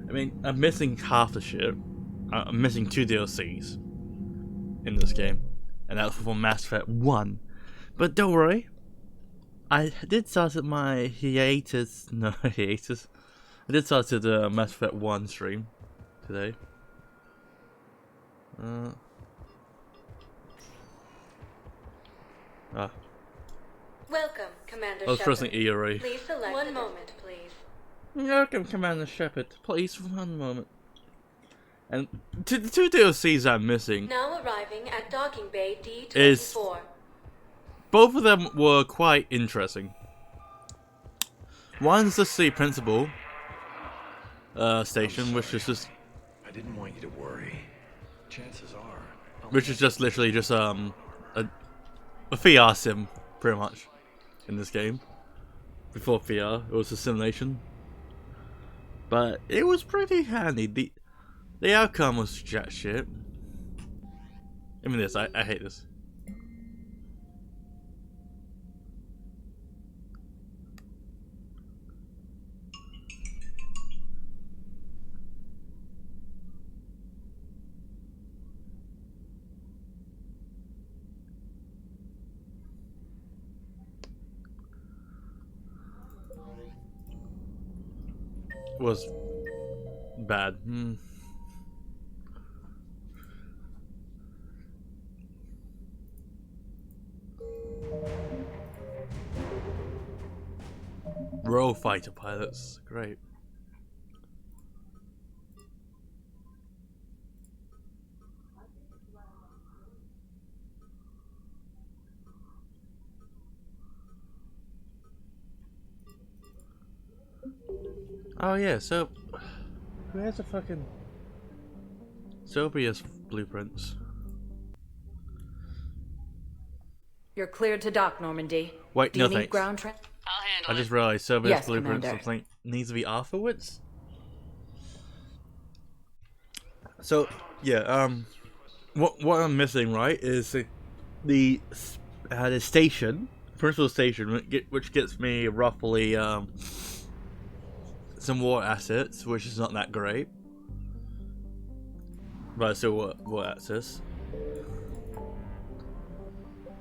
I mean, I'm missing half the shit. I'm missing 2 DLCs in this game, and that's for Mass Effect 1. But don't worry, I did start at my hiatus. No, hiatus. I did start at the Mass Effect 1 stream today. Welcome, Commander I was Shepard. pressing E already. Please select one moment, please. Welcome, Commander Shepard. Please, for one moment. And the 2 DLCs I'm missing, Now arriving at Docking Bay D24. Is- both of them were quite interesting. One's the Sea Principal station, which is just I didn't want you to worry. Chances are. which is just literally just a VR sim, pretty much, in this game. Before VR, it was a simulation, but it was pretty handy. The outcome was jack shit. I mean, I hate this. Was bad. Royal fighter pilots, great. Oh yeah, so who has the fucking Soviet's blueprints? You're cleared to dock, Normandy. Wait, Do no you need thanks. ground tra- I'll handle I it. just realized Soviet's Yes, blueprints Commander. something needs to be afterwards. So yeah, what I'm missing, right, is the station, principal station, which gets me roughly some war assets, which is not that great, but it's still war access.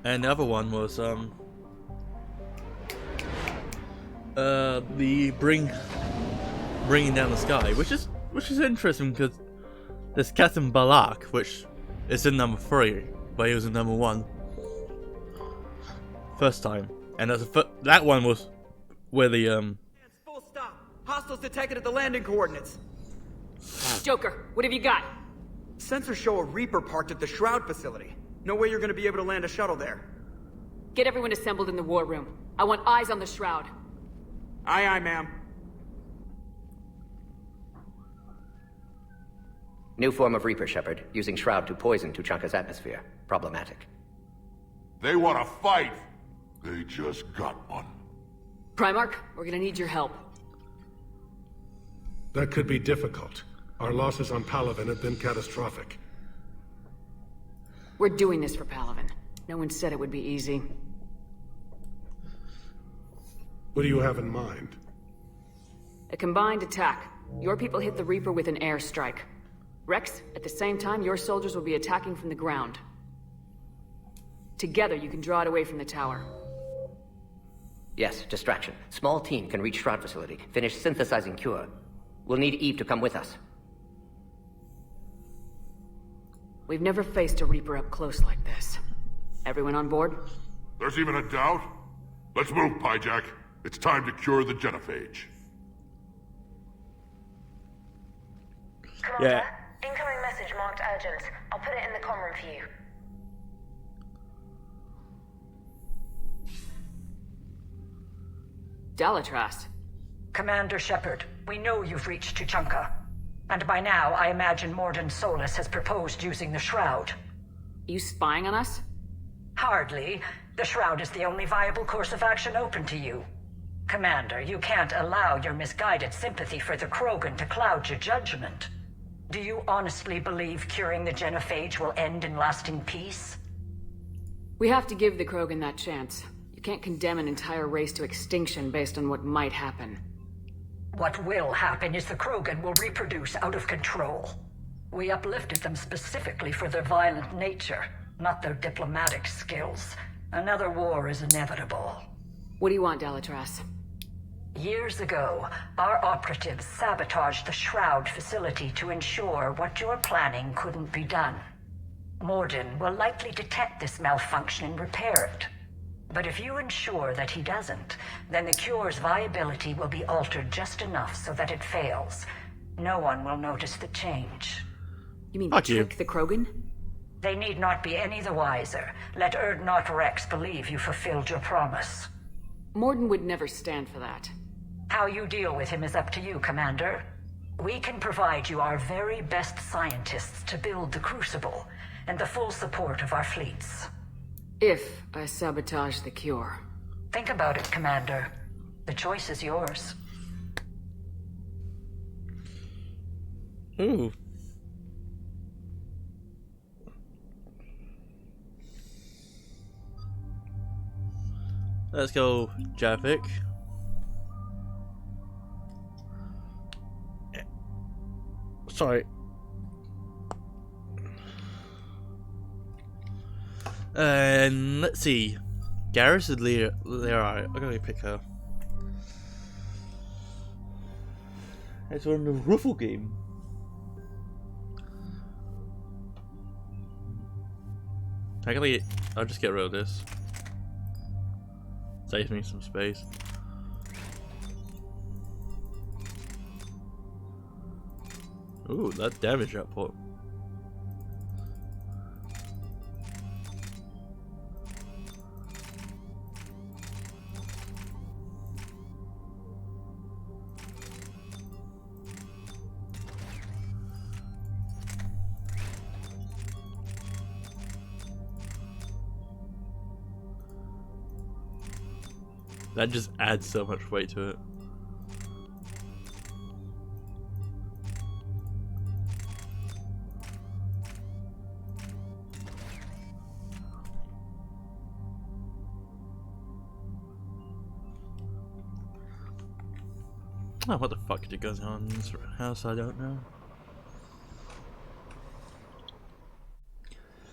And the other one was the bringing down the sky, which is interesting because there's Captain Balak, which is in number 3, but he was in number 1 first time, and that one was where the Full stop. Hostiles detected at the landing coordinates. Joker, what have you got? Sensors show a Reaper parked at the Shroud facility. No way you're gonna be able to land a shuttle there. Get everyone assembled in the war room. I want eyes on the Shroud. Aye, aye, ma'am. New form of Reaper, Shepard, using Shroud to poison Tuchanka's atmosphere. Problematic. They want to fight. They just got one. Primarch, we're gonna need your help. That could be difficult. Our losses on Palaven have been catastrophic. We're doing this for Palaven. No one said it would be easy. What do you have in mind? A combined attack. Your people hit the Reaper with an airstrike. Rex, at the same time, your soldiers will be attacking from the ground. Together, you can draw it away from the tower. Yes, distraction. Small team can reach Shroud facility, finish synthesizing cure. We'll need Eve to come with us. We've never faced a Reaper up close like this. Everyone on board? There's even a doubt? Let's move, Pyjack. It's time to cure the genophage. Commander, Yeah. incoming message marked urgent. I'll put it in the comm room for you. Dalatras. Commander Shepard, we know you've reached Tuchanka. And by now, I imagine Mordin Solus has proposed using the Shroud. You spying on us? Hardly. The Shroud is the only viable course of action open to you. Commander, you can't allow your misguided sympathy for the Krogan to cloud your judgment. Do you honestly believe curing the genophage will end in lasting peace? We have to give the Krogan that chance. You can't condemn an entire race to extinction based on what might happen. What will happen is the Krogan will reproduce out of control. We uplifted them specifically for their violent nature, not their diplomatic skills. Another war is inevitable. What do you want, Delatras? Years ago, our operatives sabotaged the Shroud facility to ensure what you're planning couldn't be done. Morden will likely detect this malfunction and repair it. But if you ensure that he doesn't, then the cure's viability will be altered just enough so that it fails. No one will notice the change. You mean Fuck you. trick the Krogan? They need not be any the wiser. Let Urdnot Rex believe you fulfilled your promise. Morden would never stand for that. How you deal with him is up to you, Commander. We can provide you our very best scientists to build the Crucible, and the full support of our fleets. If I sabotage the cure. Think about it, Commander. The choice is yours. Ooh. Let's go, Javik. Sorry. And let's see. Garrus is Lear. I'm gonna pick her. It's on the Ruffle game. I'll just get rid of this. Saves me some space. Ooh, that damage output. That just adds so much weight to it. Oh, what the fuck goes on in this house? I don't know.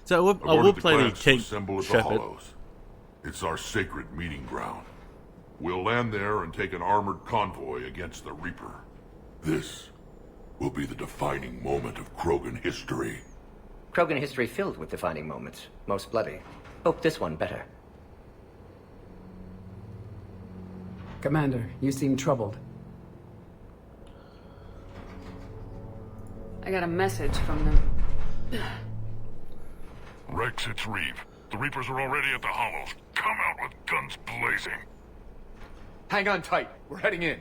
So I will play the King Symbol of the Shepherd. Hollows. It's our sacred meeting ground. We'll land there and take an armored convoy against the Reaper. This will be the defining moment of Krogan history. Krogan history filled with defining moments, most bloody. Hope this one better. Commander, you seem troubled. I got a message from them. Rex, it's Reeve. The Reapers are already at the Hollows. Come out with guns blazing. Hang on tight. We're heading in.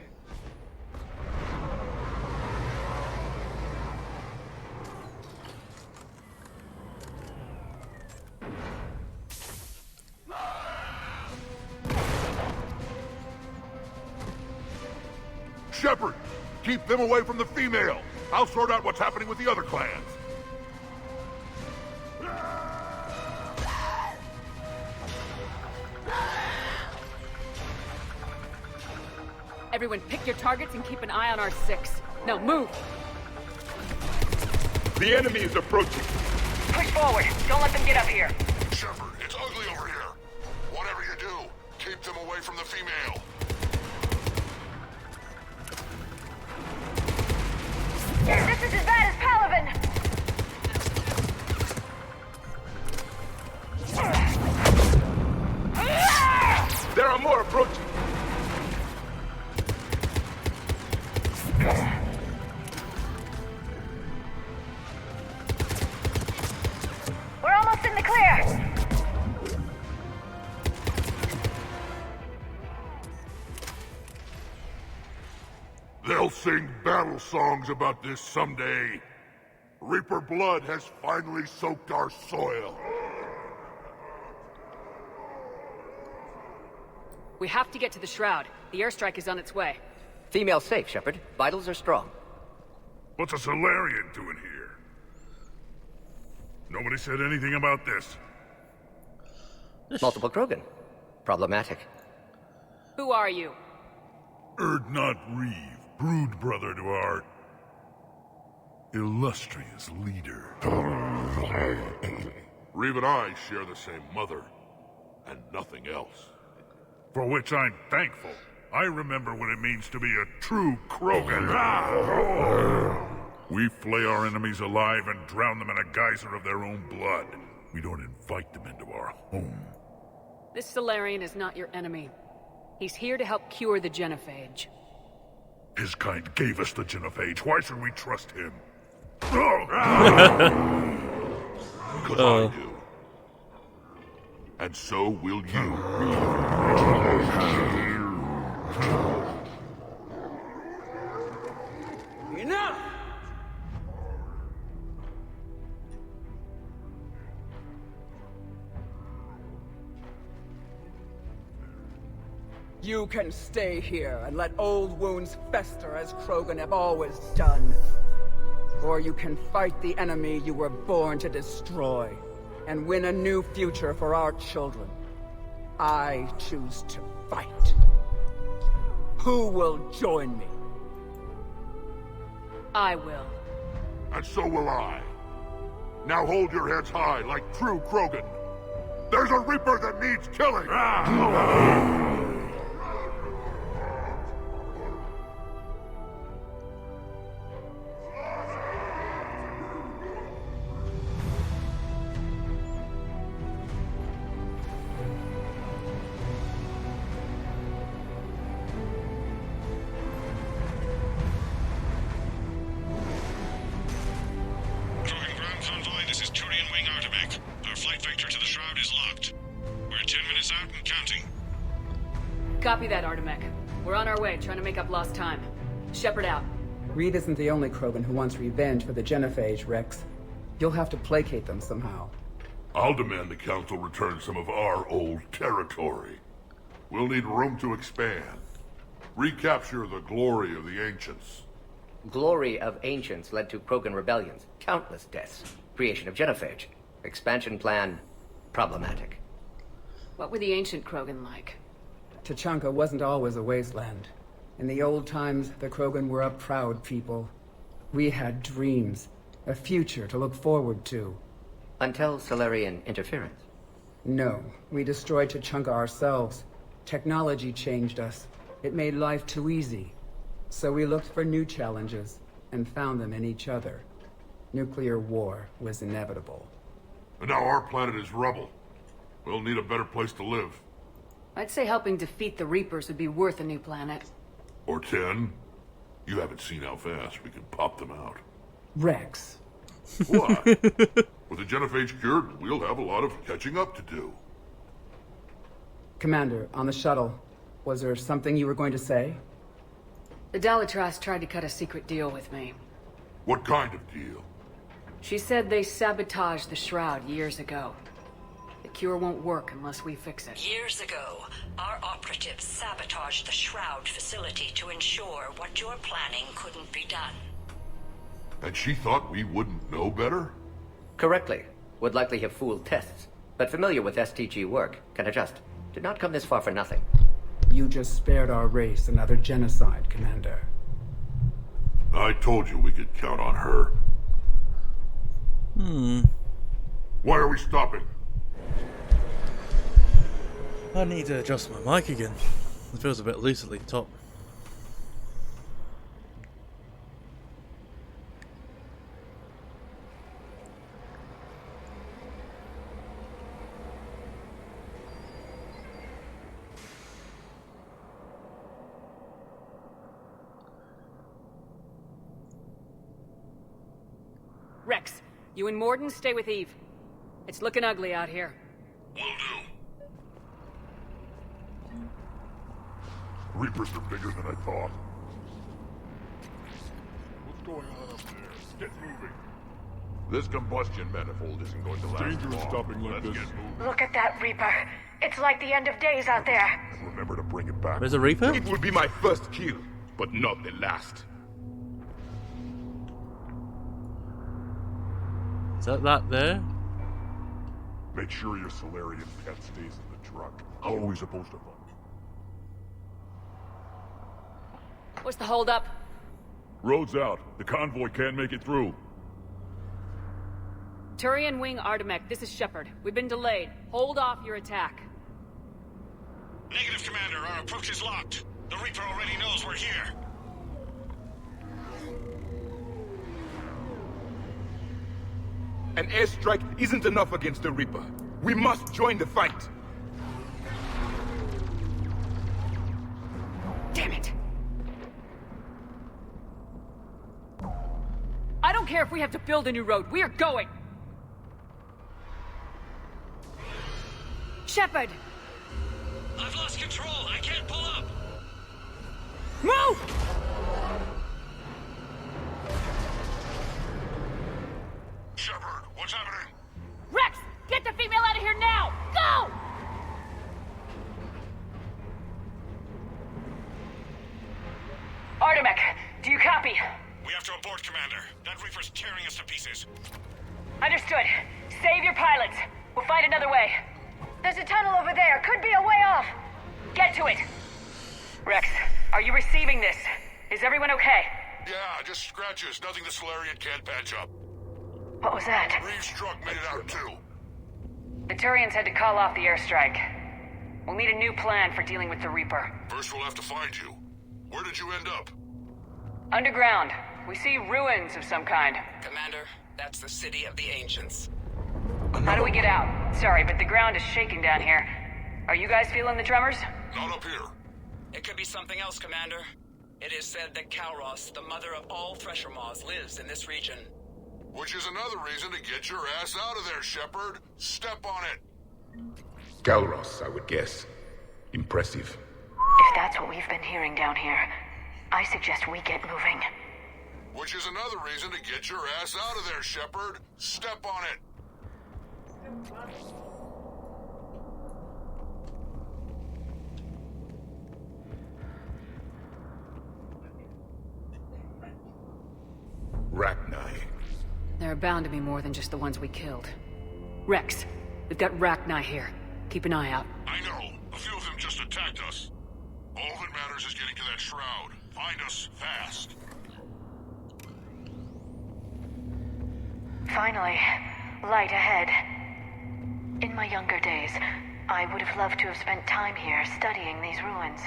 Shepard, keep them away from the female. I'll sort out what's happening with the other clans. Everyone pick your targets and keep an eye on our 6. Now move! The enemy is approaching. Push forward. Don't let them get up here. Shepard, it's ugly over here. Whatever you do, keep them away from the female. This is as bad as Palaven! There are more approaching. We're almost in the clear! They'll sing battle songs about this someday. Reaper blood has finally soaked our soil. We have to get to the Shroud. The airstrike is on its way. Female safe, Shepard. Vitals are strong. What's a Solarian doing here? Nobody said anything about this. Multiple Krogan. Problematic. Who are you? Urdnot Reeve, brood brother to our illustrious leader. Reeve and I share the same mother, and nothing else. For which I'm thankful. I remember what it means to be a true Krogan. We flay our enemies alive and drown them in a geyser of their own blood. We don't invite them into our home. This Salarian is not your enemy. He's here to help cure the genophage. His kind gave us the genophage. Why should we trust him? Because I do. And so will you. Enough! You can stay here and let old wounds fester as Krogan have always done. Or you can fight the enemy you were born to destroy, and win a new future for our children. I choose to fight. Who will join me? I will. And so will I. Now hold your heads high like true Krogan. There's a Reaper that needs killing! Copy that, Artemek. We're on our way, trying to make up lost time. Shepard out. Reed isn't the only Krogan who wants revenge for the genophage, Rex. You'll have to placate them somehow. I'll demand the Council return some of our old territory. We'll need room to expand. Recapture the glory of the Ancients. Glory of Ancients led to Krogan rebellions, countless deaths, creation of genophage. Expansion plan, problematic. What were the ancient Krogan like? Tuchanka wasn't always a wasteland. In the old times, the Krogan were a proud people. We had dreams, a future to look forward to. Until Salarian interference? No, we destroyed Tuchanka ourselves. Technology changed us. It made life too easy. So we looked for new challenges, and found them in each other. Nuclear war was inevitable. And now our planet is rubble. We'll need a better place to live. I'd say helping defeat the Reapers would be worth a new planet. Or 10. You haven't seen how fast we can pop them out. Rex. What? With the genophage cured, we'll have a lot of catching up to do. Commander, on the shuttle, was there something you were going to say? The Dalatrass tried to cut a secret deal with me. What kind of deal? She said they sabotaged the Shroud years ago. The cure won't work unless we fix it. Years ago, our operatives sabotaged the Shroud facility to ensure what you're planning couldn't be done. And she thought we wouldn't know better? Correctly. Would likely have fooled tests. But familiar with STG work, can adjust. Did not come this far for nothing. You just spared our race another genocide, Commander. I told you we could count on her. Why are we stopping? I need to adjust my mic again. It feels a bit loose at the top. Rex, you and Mordin stay with Eve. It's looking ugly out here. Will do. Reapers are bigger than I thought. What's going on up there? Get moving. This combustion manifold isn't going to last Dangerous long. stopping like Let's this. get moving. Look at that Reaper. It's like the end of days out there. And remember to bring it back. There's a Reaper? It will be my first kill, but not the last. Is that there? Make sure your Salarian pet stays in the truck. How are we supposed to run? What's the holdup? Road's out. The convoy can't make it through. Turian Wing Artemek, this is Shepard. We've been delayed. Hold off your attack. Negative, Commander. Our approach is locked. The Reaper already knows we're here. An airstrike isn't enough against the Reaper. We must join the fight. Damn it! I don't care if we have to build a new road. We are going! Shepard! I've lost control. I can't pull up. Move! Shepard, what's happening? Rex! Get the female out of here now! Go! Artemek, do you copy? We have to abort, Commander. That Reaper's tearing us to pieces. Understood. Save your pilots. We'll find another way. There's a tunnel over there. Could be a way off. Get to it! Rex, are you receiving this? Is everyone okay? Yeah, just scratches. Nothing the Solarian can't patch up. What was that? Reeves' truck made it out too. The Turians had to call off the airstrike. We'll need a new plan for dealing with the Reaper. First we'll have to find you. Where did you end up? Underground. We see ruins of some kind. Commander, that's the city of the Ancients. How do we get out? Sorry, but the ground is shaking down here. Are you guys feeling the tremors? Not up here. It could be something else, Commander. It is said that Kalros, the mother of all Thresher Maws, lives in this region. Which is another reason to get your ass out of there, Shepard. Step on it. Kalros, I would guess. Impressive. If that's what we've been hearing down here, I suggest we get moving. Which is another reason to get your ass out of there, Shepard. Step on it. Rachni. There are bound to be more than just the ones we killed. Rex, we've got Rachni here. Keep an eye out. I know. A few of them just attacked us. All that matters is getting to that shroud. Find us fast. Finally, light ahead. In my younger days, I would have loved to have spent time here studying these ruins.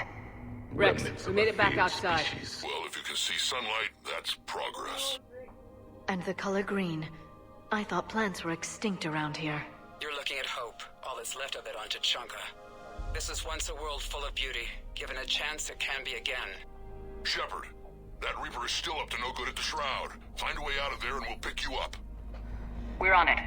Rex, we made it back outside. Well, if you can see sunlight, that's progress. And the color green. I thought plants were extinct around here. You're looking at hope, all that's left of it on Tuchanka. This is once a world full of beauty. Given a chance, it can be again. Shepard, that Reaper is still up to no good at the Shroud. Find a way out of there and we'll pick you up. We're on it.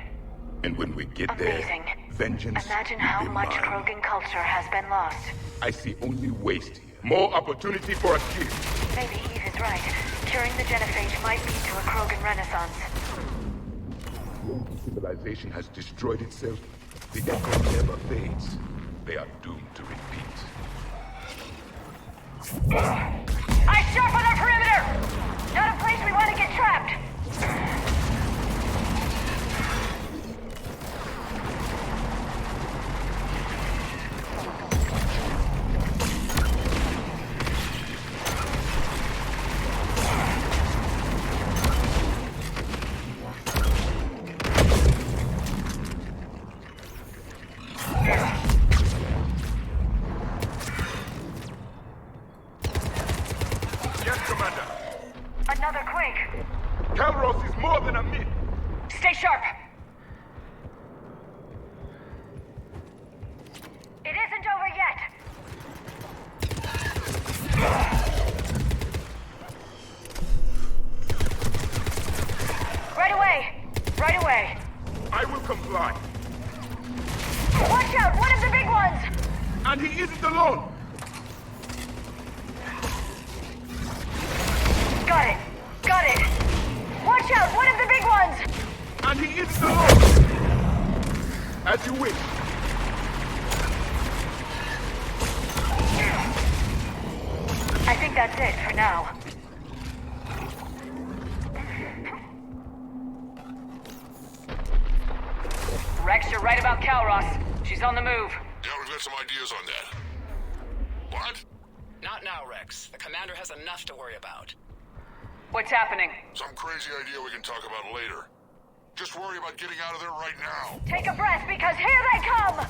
And when we get Amazing. there, vengeance Imagine will how be much mine. Krogan culture has been lost. I see only waste here. More opportunity for a kill. Maybe Eve is right. Curing the genophage might lead to a Krogan renaissance. Civilization has destroyed itself. The echo never fades. They are doomed to repeat. I sharpen our perimeter! Not a place we want to get trapped! Yes, Commander. Another quake. Kalros is more than a myth. Stay sharp! It isn't over yet. Right away! Right away! I will comply. Watch out! One of the big ones! And he isn't alone. Got it! Got it! Watch out! One of the big ones! And he isn't alone. As you wish. I think that's it for now. Rex, you're right about Kalros. She's on the move. Yeah, we've got some ideas on that. What? Not now, Rex. The commander has enough to worry about. What's happening? Some crazy idea we can talk about later. Just worry about getting out of there right now. Take a breath, because here they come!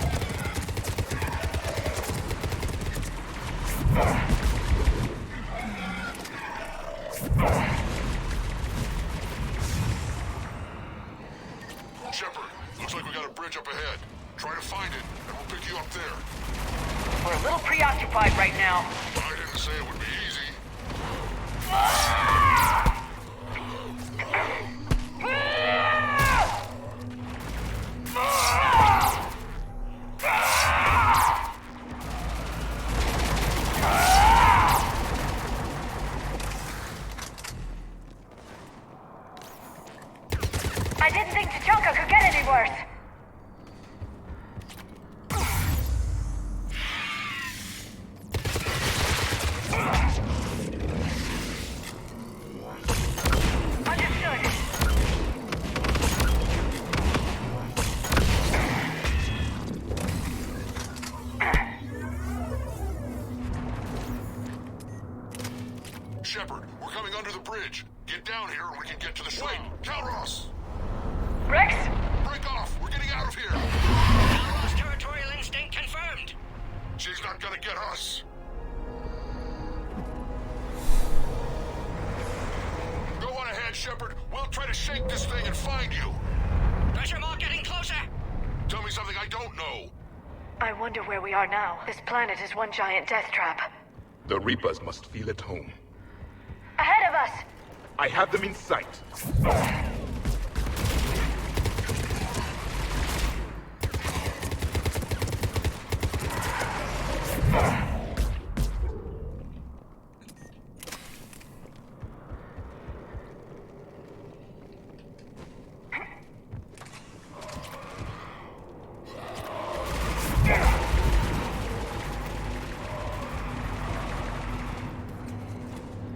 Shepard, looks like we got a bridge up ahead. Try to find it, and we'll pick you up there. We're a little preoccupied right now. I didn't say it would be easy. I didn't think Tuchanka could get any worse. Understood. Shepard, we're coming under the bridge. Get down here and we can get to the site. Calros! Rex? Break off! We're getting out of here! Calros territorial instinct confirmed. She's not gonna get us. Go on ahead, Shepard. We'll try to shake this thing and find you. Pressure mark getting closer. Tell me something I don't know. I wonder where we are now. This planet is one giant death trap. The Reapers must feel at home. Ahead of us! I have them in sight.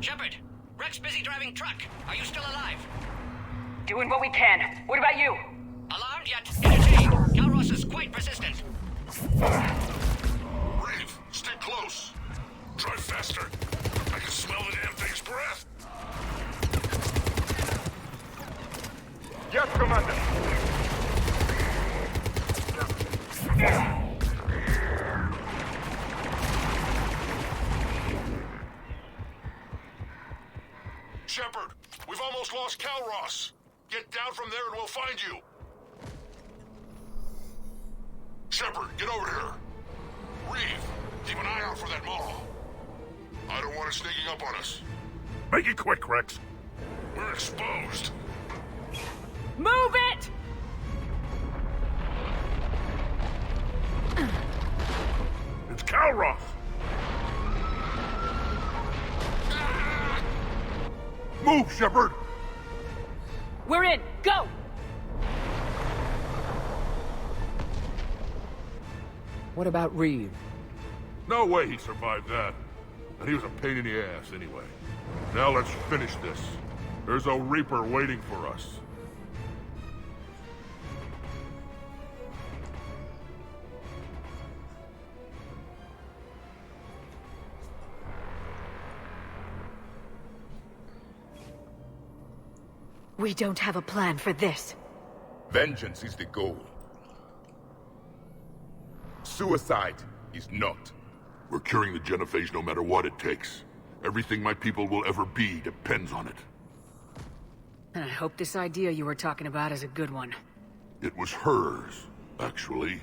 Shepard, Rex busy driving truck. Are you still alive? Doing what we can. What about you? Alarmed yet entertained. Calros is quite persistent. Reeve, stay close. Drive faster. I can smell the damn thing's breath. Yes, Commander. Shepard, we've almost lost Calros. Get down from there and we'll find you. Shepard, get over here. Reeve, keep an eye out for that Maw. I don't want it sneaking up on us. Make it quick, Rex. We're exposed. Move it! It's Calros. Move, Shepard. We're in! Go! What about Reeve? No way he survived that. And he was a pain in the ass anyway. Now let's finish this. There's a Reaper waiting for us. We don't have a plan for this. Vengeance is the goal. Suicide is not. We're curing the genophage no matter what it takes. Everything my people will ever be depends on it. And I hope this idea you were talking about is a good one. It was hers, actually.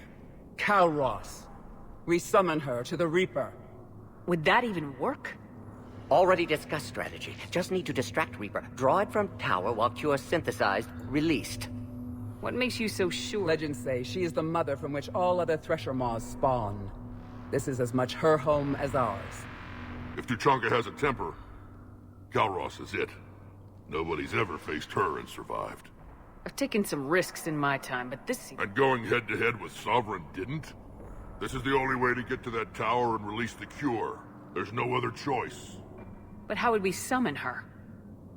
Calros. We summon her to the Reaper. Would that even work? Already discussed strategy. Just need to distract Reaper. Draw it from tower while Cure synthesized, released. What makes you so sure? Legends say she is the mother from which all other Thresher Maws spawn. This is as much her home as ours. If Tuchanka has a temper, Calros is it. Nobody's ever faced her and survived. I've taken some risks in my time, but this seems... And going head-to-head with Sovereign didn't? This is the only way to get to that tower and release the Cure. There's no other choice. But how would we summon her?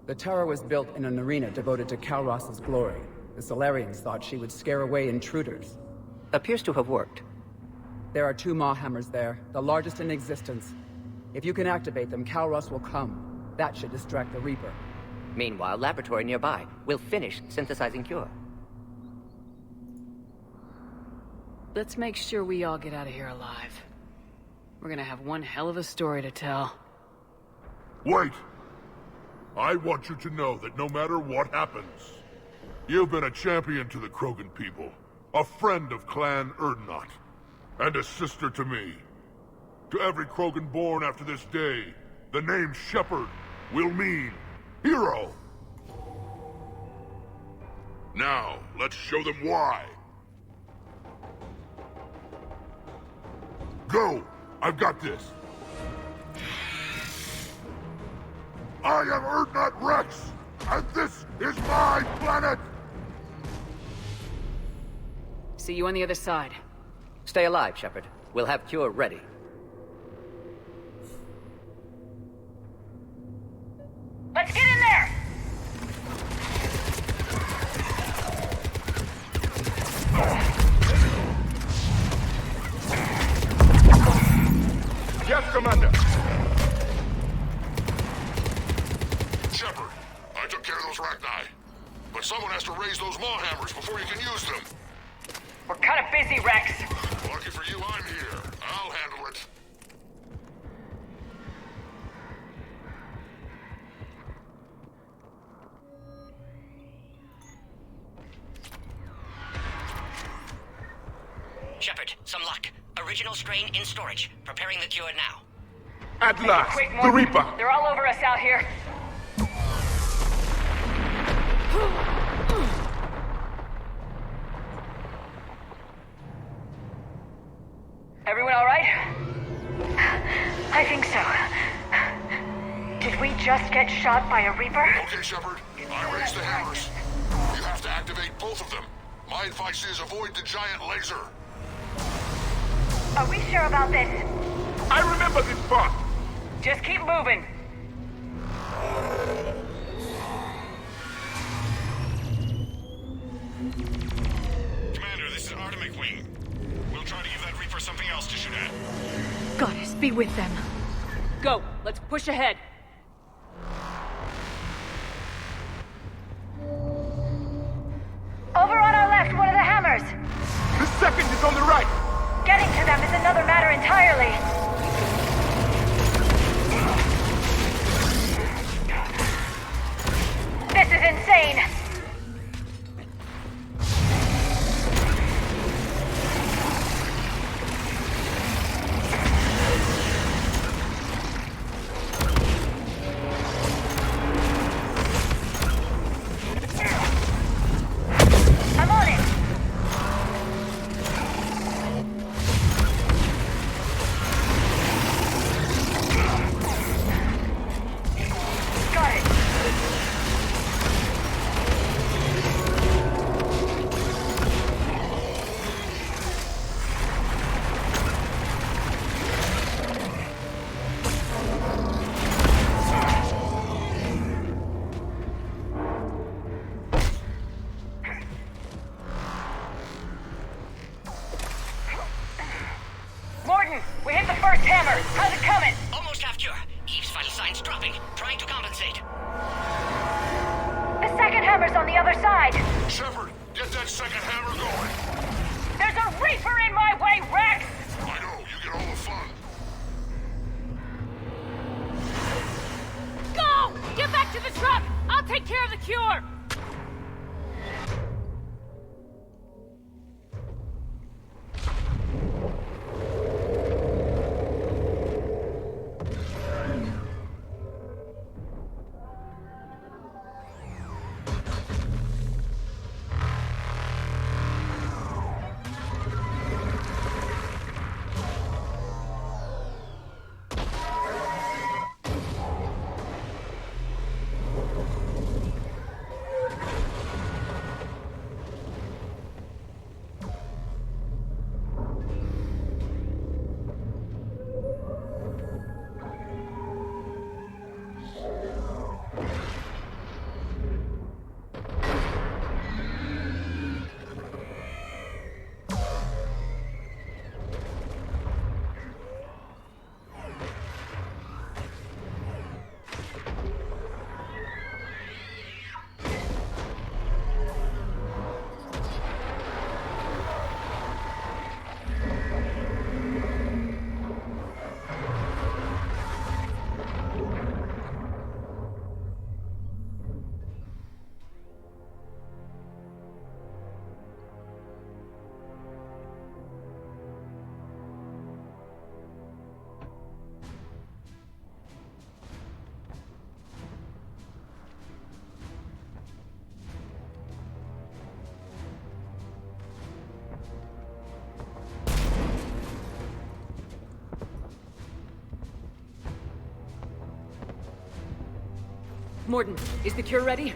The tower was built in an arena devoted to Calros' glory. The Solarians thought she would scare away intruders. Appears to have worked. There are 2 Maw Hammers there, the largest in existence. If you can activate them, Calros will come. That should distract the Reaper. Meanwhile, laboratory nearby. We'll finish synthesizing Cure. Let's make sure we all get out of here alive. We're gonna have one hell of a story to tell. Wait! I want you to know that no matter what happens, you've been a champion to the Krogan people, a friend of Clan Urdnot, and a sister to me. To every Krogan born after this day, the name Shepard will mean hero. Now, let's show them why. Go! I've got this. I am Urdnot Rex, and this is my planet! See you on the other side. Stay alive, Shepard. We'll have Cure ready. Let's get in there! Yes, Commander. Shepard, I took care of those Rachni. But someone has to raise those maw hammers before you can use them. We're kind of busy, Rex. Lucky for you, I'm here. I'll handle it. Shepard, some luck. Original strain in storage. Preparing the Cure now. At last, Quick, the Morgan. Reaper. They're all over us out here. Everyone all right? I think so. Did we just get shot by a Reaper? Okay, Shepard. I raised the hammers. You have to activate both of them. My advice is avoid the giant laser. Are we sure about this? I remember this part. Just keep moving. Commander, this is Artemic Wing. We'll try to give that Reaper something else to shoot at. Goddess, be with them. Go! Let's push ahead! Over on our left, one of the hammers. The second is on the right. Getting to them is another matter entirely. This is insane. I'm on it. Got it. Morton, we hit the first hammer. How's it coming? Almost half Cure. Eve's vital signs dropping. Trying to compensate. The second hammer's on the other side. Shepard, get that second hammer going. There's a Reaper in my way, Rex! I know, you get all the fun. Go! Get back to the truck! I'll take care of the Cure! Mordin, is the cure ready?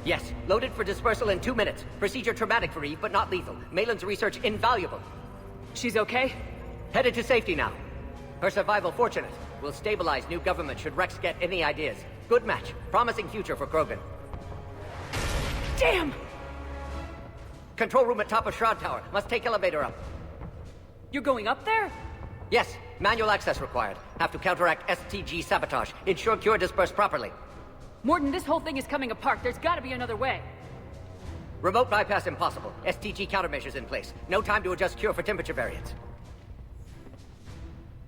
Yes, loaded for dispersal in 2 minutes. Procedure traumatic for Eve, but not lethal. Malin's research invaluable. She's okay? Headed to safety now. Her survival fortunate. Will stabilize new government should Rex get any ideas. Good match. Promising future for Krogan. Damn! Control room at top of Shroud Tower. Must take elevator up. You're going up there? Yes, manual access required. Have to counteract STG sabotage. Ensure cure dispersed properly. Mordin, this whole thing is coming apart. There's gotta be another way. Remote bypass impossible. STG countermeasures in place. No time to adjust cure for temperature variance.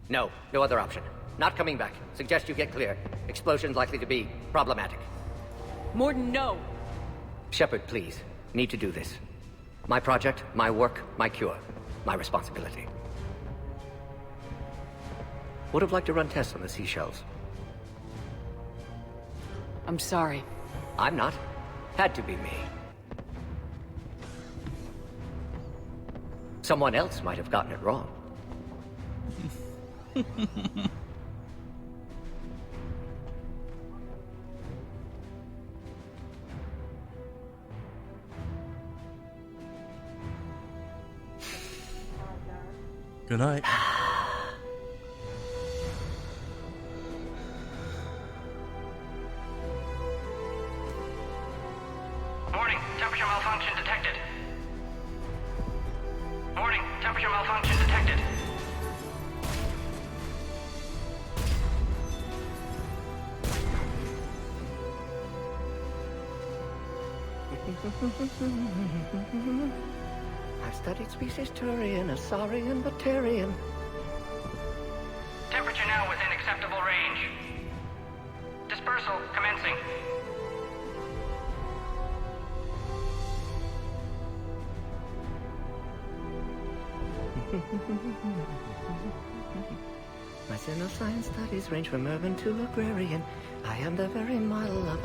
No other option. Not coming back. Suggest you get clear. Explosion's likely to be problematic. Mordin, no! Shepard, please. Need to do this. My project, my work, my cure. My responsibility. Would have liked to run tests on the seashells. I'm sorry. I'm not. Had to be me. Someone else might have gotten it wrong. Good night. Warning, temperature malfunction detected. Warning, temperature malfunction detected. I've studied species Turian, Asarian, Batarian. Temperature now within acceptable range. Dispersal commencing. My Xenoscience studies range from urban to agrarian. I am the very model of...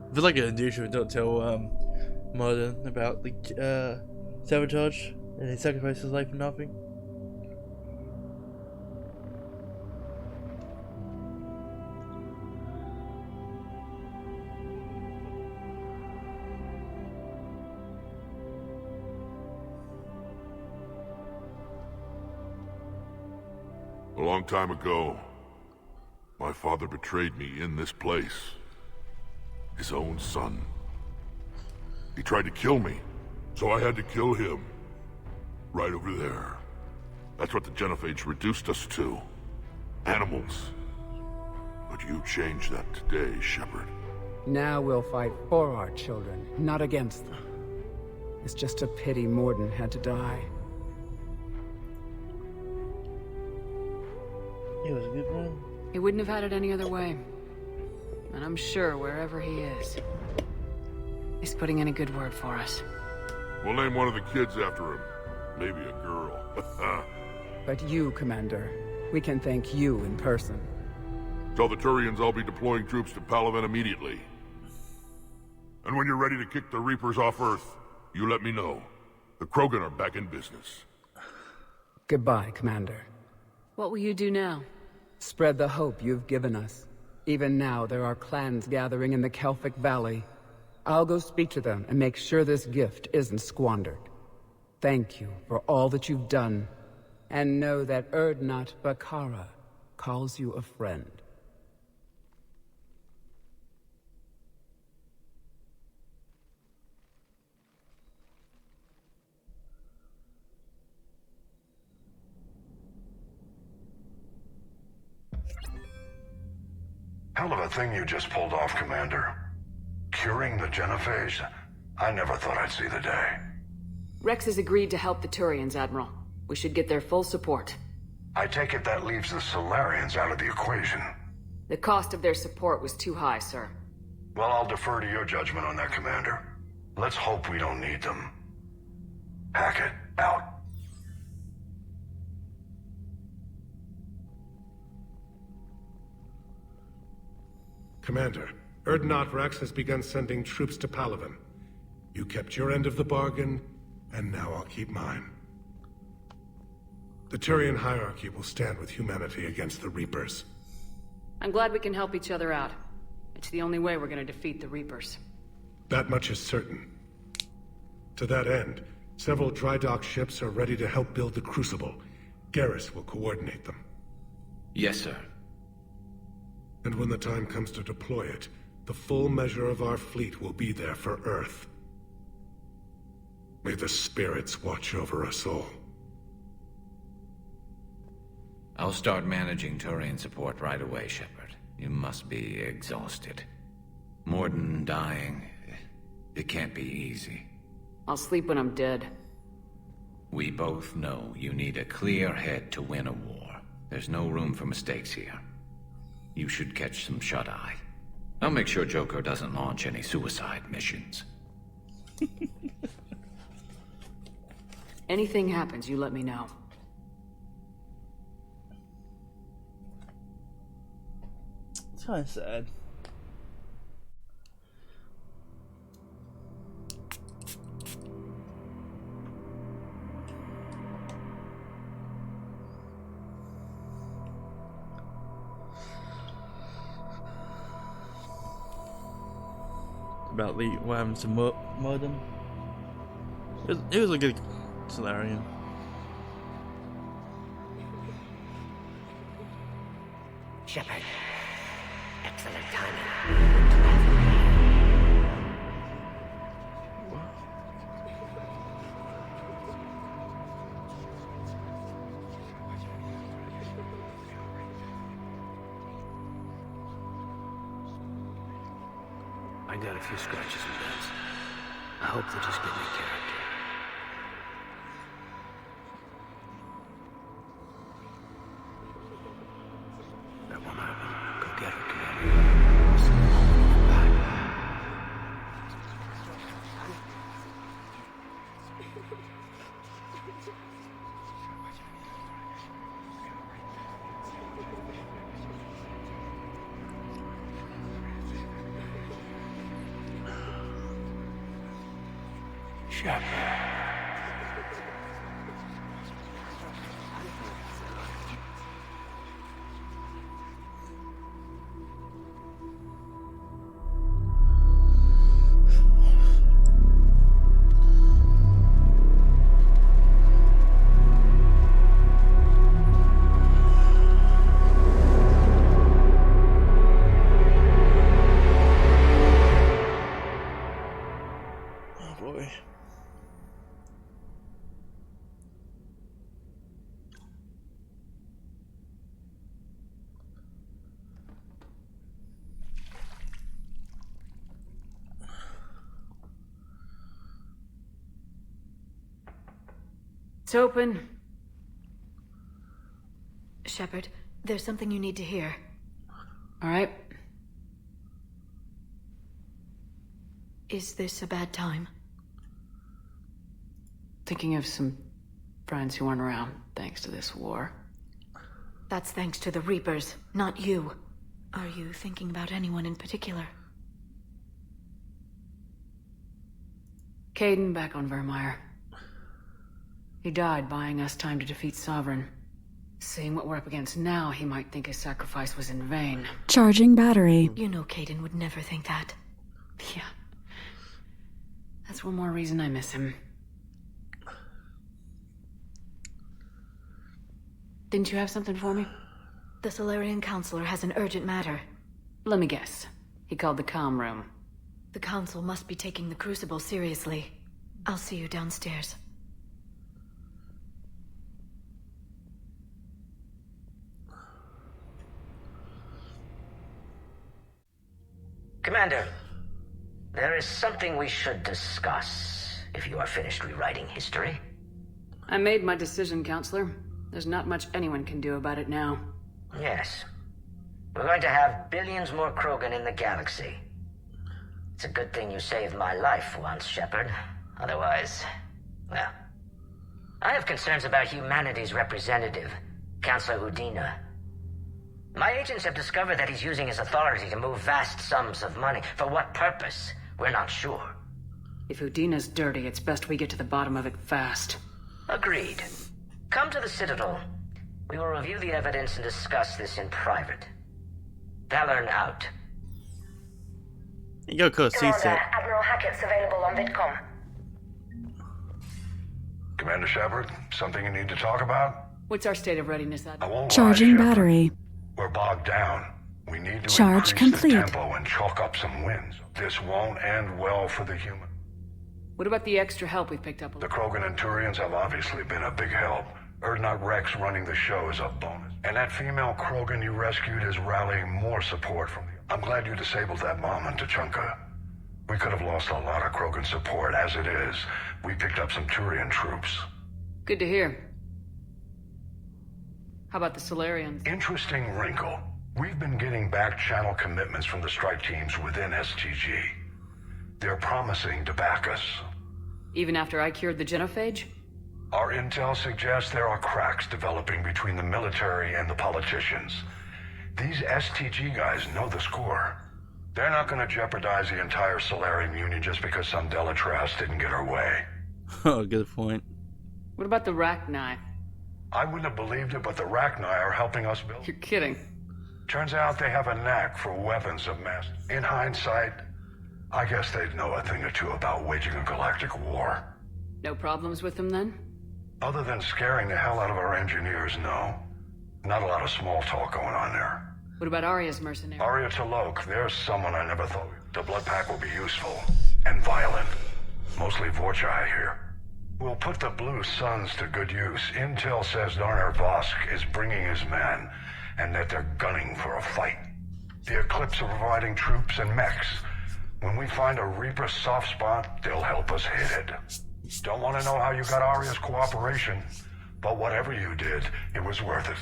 I feel like an unusual don't tell Mordin about the sabotage and he sacrificed his life for nothing. A long time ago, my father betrayed me in this place. His own son. He tried to kill me, so I had to kill him. Right over there. That's what the Genophage reduced us to. Animals. But you changed that today, Shepard. Now we'll fight for our children, not against them. It's just a pity Mordin had to die. He was a good one. He wouldn't have had it any other way. And I'm sure wherever he is, he's putting in a good word for us. We'll name one of the kids after him. Maybe a girl. But you, Commander, we can thank you in person. Tell the Turians I'll be deploying troops to Palaven immediately. And when you're ready to kick the Reapers off Earth, you let me know. The Krogan are back in business. Goodbye, Commander. What will you do now? Spread the hope you've given us. Even now, there are clans gathering in the Kelphic Valley. I'll go speak to them and make sure this gift isn't squandered. Thank you for all that you've done. And know that Urdnot Bakara calls you a friend. Hell of a thing you just pulled off, Commander. Curing the Genophage? I never thought I'd see the day. Rex has agreed to help the Turians, Admiral. We should get their full support. I take it that leaves the Solarians out of the equation. The cost of their support was too high, sir. Well, I'll defer to your judgment on that, Commander. Let's hope we don't need them. Hackett, out. Commander, Urdnot Rex has begun sending troops to Palaven. You kept your end of the bargain, and now I'll keep mine. The Turian hierarchy will stand with humanity against the Reapers. I'm glad we can help each other out. It's the only way we're gonna defeat the Reapers. That much is certain. To that end, several dry dock ships are ready to help build the Crucible. Garrus will coordinate them. Yes, sir. And when the time comes to deploy it, the full measure of our fleet will be there for Earth. May the spirits watch over us all. I'll start managing Turian support right away, Shepard. You must be exhausted. Mordin dying, it can't be easy. I'll sleep when I'm dead. We both know you need a clear head to win a war. There's no room for mistakes here. You should catch some shut-eye. I'll make sure Joker doesn't launch any suicide missions. Anything happens, you let me know. It's kind of sad. About what happened to Mordin. It was a good scenario. Shepard. Excellent timing. I got a few scratches and bends. I hope they just give me character. That won't happen. Go get her, Commander. I'll see you home when you get back. Shepard. Oh boy. It's open. Shepard, there's something you need to hear. All right. Is this a bad time? Thinking of some friends who aren't around thanks to this war. That's thanks to the Reapers, not you. Are you thinking about anyone in particular? Kaidan back on Vermeer. He died buying us time to defeat Sovereign. Seeing what we're up against now, he might think his sacrifice was in vain. Charging battery. You know Kaidan would never think that. Yeah. That's one more reason I miss him. Didn't you have something for me? The Solarian Counselor has an urgent matter. Let me guess. He called the comm room. The Council must be taking the Crucible seriously. I'll see you downstairs. Commander, there is something we should discuss, if you are finished rewriting history. I made my decision, Counselor. There's not much anyone can do about it now. Yes. We're going to have billions more Krogan in the galaxy. It's a good thing you saved my life once, Shepard. Otherwise, well... I have concerns about humanity's representative, Councillor Udina. My agents have discovered that he's using his authority to move vast sums of money. For what purpose? We're not sure. If Udina's dirty, it's best we get to the bottom of it fast. Agreed. Come to the Citadel. We will review the evidence and discuss this in private. Valorn out. You go cause Commander, Admiral Hackett's available on VidCom. Commander Shepard, something you need to talk about? What's our state of readiness, Admiral? Charging battery. We're bogged down. We need to Charge increase complete. the tempo and chalk up some wins. This won't end well for the human. What about the extra help we picked up? The Krogan and Turians have obviously been a big help. Urdnot Rex running the show is a bonus. And that female Krogan you rescued is rallying more support from the... I'm glad you disabled that bomb on Tuchanka. We could have lost a lot of Krogan support. As it is, we picked up some Turian troops. Good to hear. How about the Solarians? Interesting wrinkle. We've been getting back-channel commitments from the strike teams within STG. They're promising to back us. Even after I cured the genophage? Our intel suggests there are cracks developing between the military and the politicians. These STG guys know the score. They're not going to jeopardize the entire Solarian Union just because some Delatras didn't get her way. Oh, good point. What about the Rachni? I wouldn't have believed it, but the Rachni are helping us build... You're kidding. Turns out they have a knack for weapons of mass... In hindsight, I guess they'd know a thing or two about waging a galactic war. No problems with them, then? Other than scaring the hell out of our engineers, no. Not a lot of small talk going on there. What about Arya's mercenaries? Arya T'Loak, there's someone I never thought... The Blood Pack will be useful. And violent. Mostly Vorchai here. We'll put the Blue Suns to good use. Intel says Darner Vosk is bringing his men, and that they're gunning for a fight. The Eclipse are providing troops and mechs. When we find a Reaper soft spot, they'll help us hit it. Don't want to know how you got Arya's cooperation, but whatever you did, it was worth it.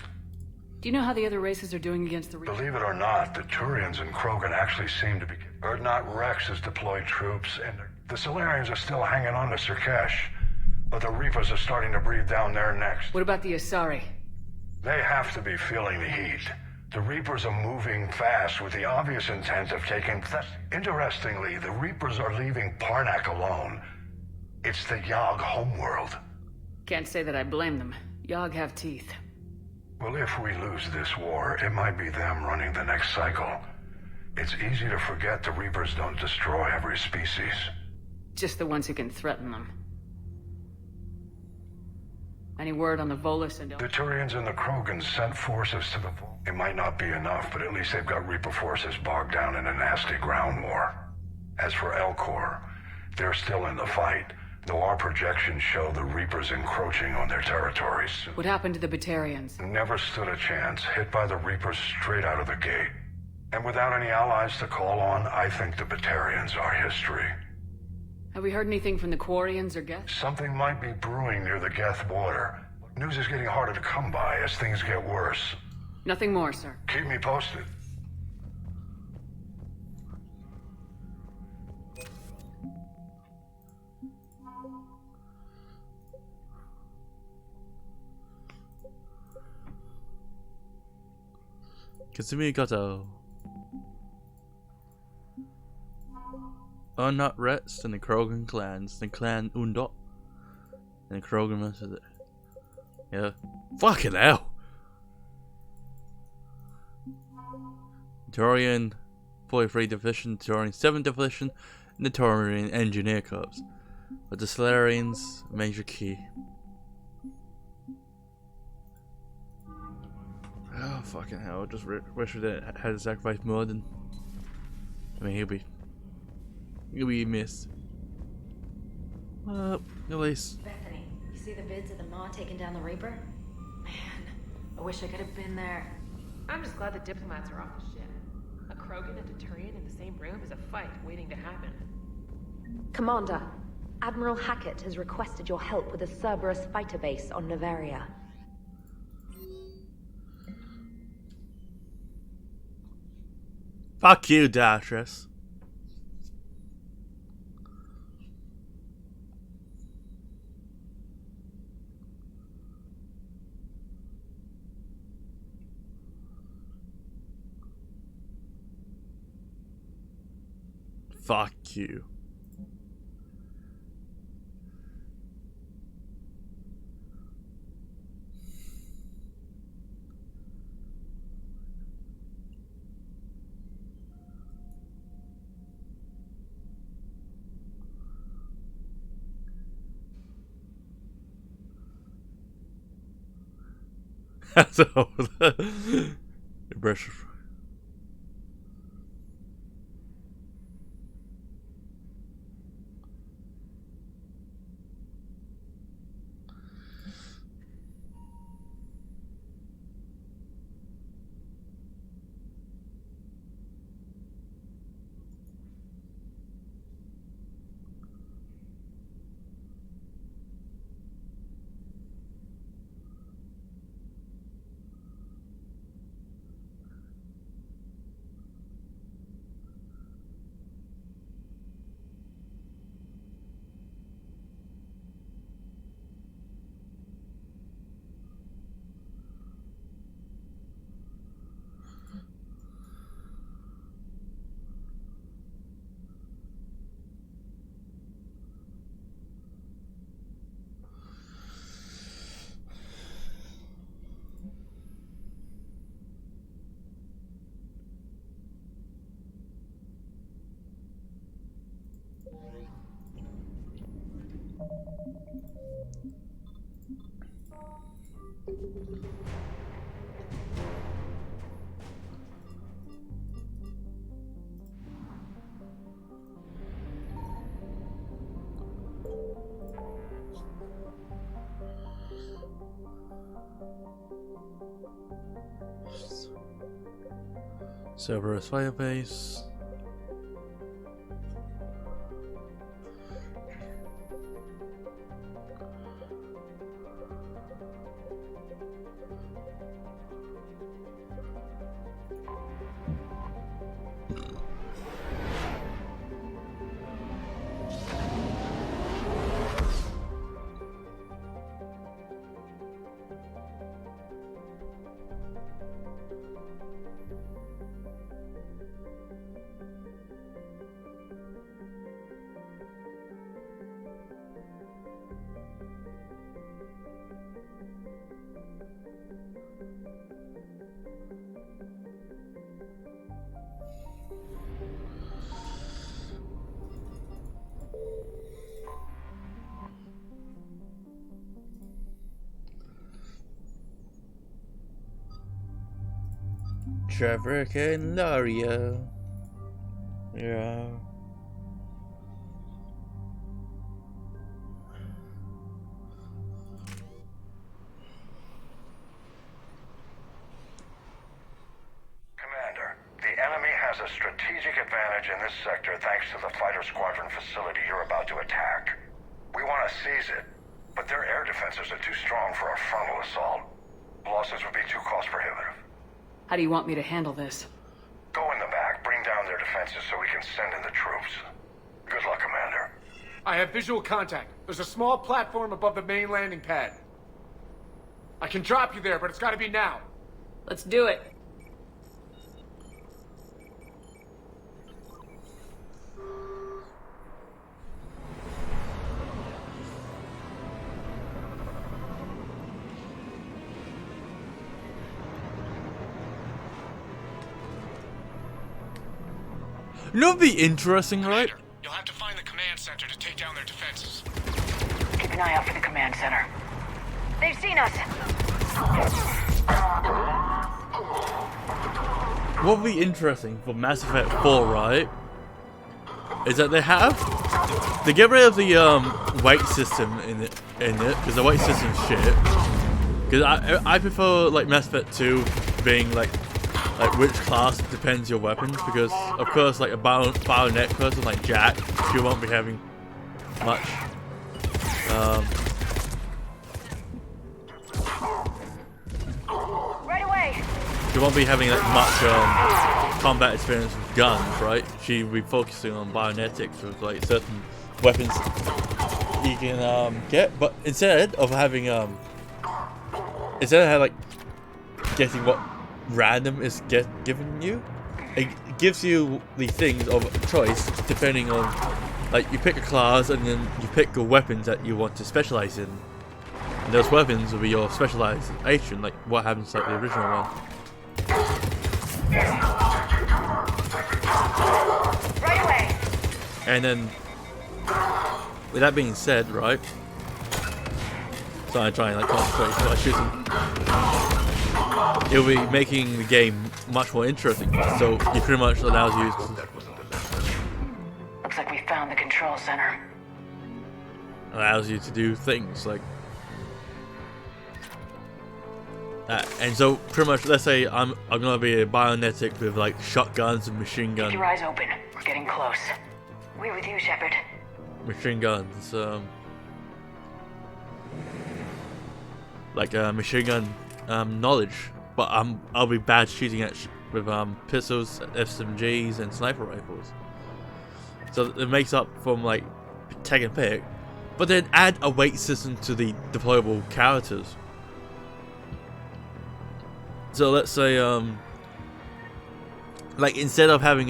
Do you know how the other races are doing against the Reapers? Believe it or not, the Turians and Krogan actually seem to be... Urdnot Rex has deployed troops, and the Solarians are still hanging on to Surkesh. But the Reapers are starting to breathe down their necks. What about the Asari? They have to be feeling the heat. The Reapers are moving fast with the obvious intent of taking... Interestingly, the Reapers are leaving Parnak alone. It's the Yogg homeworld. Can't say that I blame them. Yogg have teeth. Well, if we lose this war, it might be them running the next cycle. It's easy to forget the Reapers don't destroy every species. Just the ones who can threaten them. Any word on the Volus and... The Turians and the Krogan sent forces to the... It might not be enough, but at least they've got Reaper forces bogged down in a nasty ground war. As for Elcor, they're still in the fight, though our projections show the Reapers encroaching on their territories. What happened to the Batarians? Never stood a chance, hit by the Reapers straight out of the gate. And without any allies to call on, I think the Batarians are history. Have we heard anything from the Quarians or Geth? Something might be brewing near the Geth border. News is getting harder to come by as things get worse. Nothing more, sir. Keep me posted. Kasumi Goto. Urdnot Rex and the Krogan clans, the clan Undot, and the Krogan mercenaries. Yeah. Fucking hell! Turian 43 Division, Turian 7 Division, and the Turian Engineer Corps. But the Solarians, major key. Oh, fucking hell. I just wish we had to sacrifice Morden. I mean, he'll be missed. At least. Bethany, you see the vids of the Maw taking down the Reaper? Man, I wish I could have been there. I'm just glad the diplomats are off the ship. A Krogan and a Turian in the same room is a fight waiting to happen. Commander, Admiral Hackett has requested your help with a Cerberus fighter base on Noveria. Fuck you, Dashress. Fuck you. So, impression. Cerberus Firebase. Trevor and Laria. Yeah. Commander, the enemy has a strategic advantage in this sector thanks to the fighter squadron facility you're about to attack. We want to seize it, but their air defenses are too strong for a frontal assault. Losses would be too cost prohibitive. How do you want me to handle this? Go in the back, bring down their defenses so we can send in the troops. Good luck, Commander. I have visual contact. There's a small platform above the main landing pad. I can drop you there, but it's gotta be now. Let's do it. You know, it'd be interesting, right? You'll have to find the command center to take down their defenses. Keep an eye out for the command center. They've seen us. What would be interesting for Mass Effect 4, right, is that they get rid of the weight system in it, because the weight system's shit. Because I prefer like Mass Effect 2 being like which class depends your weapons, because of course like a bayonet person like Jack, you won't be having much Right away. you won't be having like much combat experience with guns, right? She'd be focusing on bionetics with like certain weapons you can get, but instead of having like getting what random is given you, it gives you the things of choice depending on, like, you pick a class and then you pick the weapons that you want to specialize in. And those weapons will be your specialization, like what happens like the original one. Right away. And then, with that being said, right? So I try and like concentrate while shooting. It'll be making the game much more interesting. So it pretty much allows you. Looks like we found the control center. Allows you to do things like. And so pretty much, let's say I'm gonna be a bionetic with like shotguns and machine guns. Keep your eyes open. We're getting close. We're with you, Shepard. Machine guns, like machine gun knowledge, but I'll be bad shooting at with pistols, SMGs, and sniper rifles. So it makes up from like take and pick, but then add a weight system to the deployable characters. So let's say like instead of having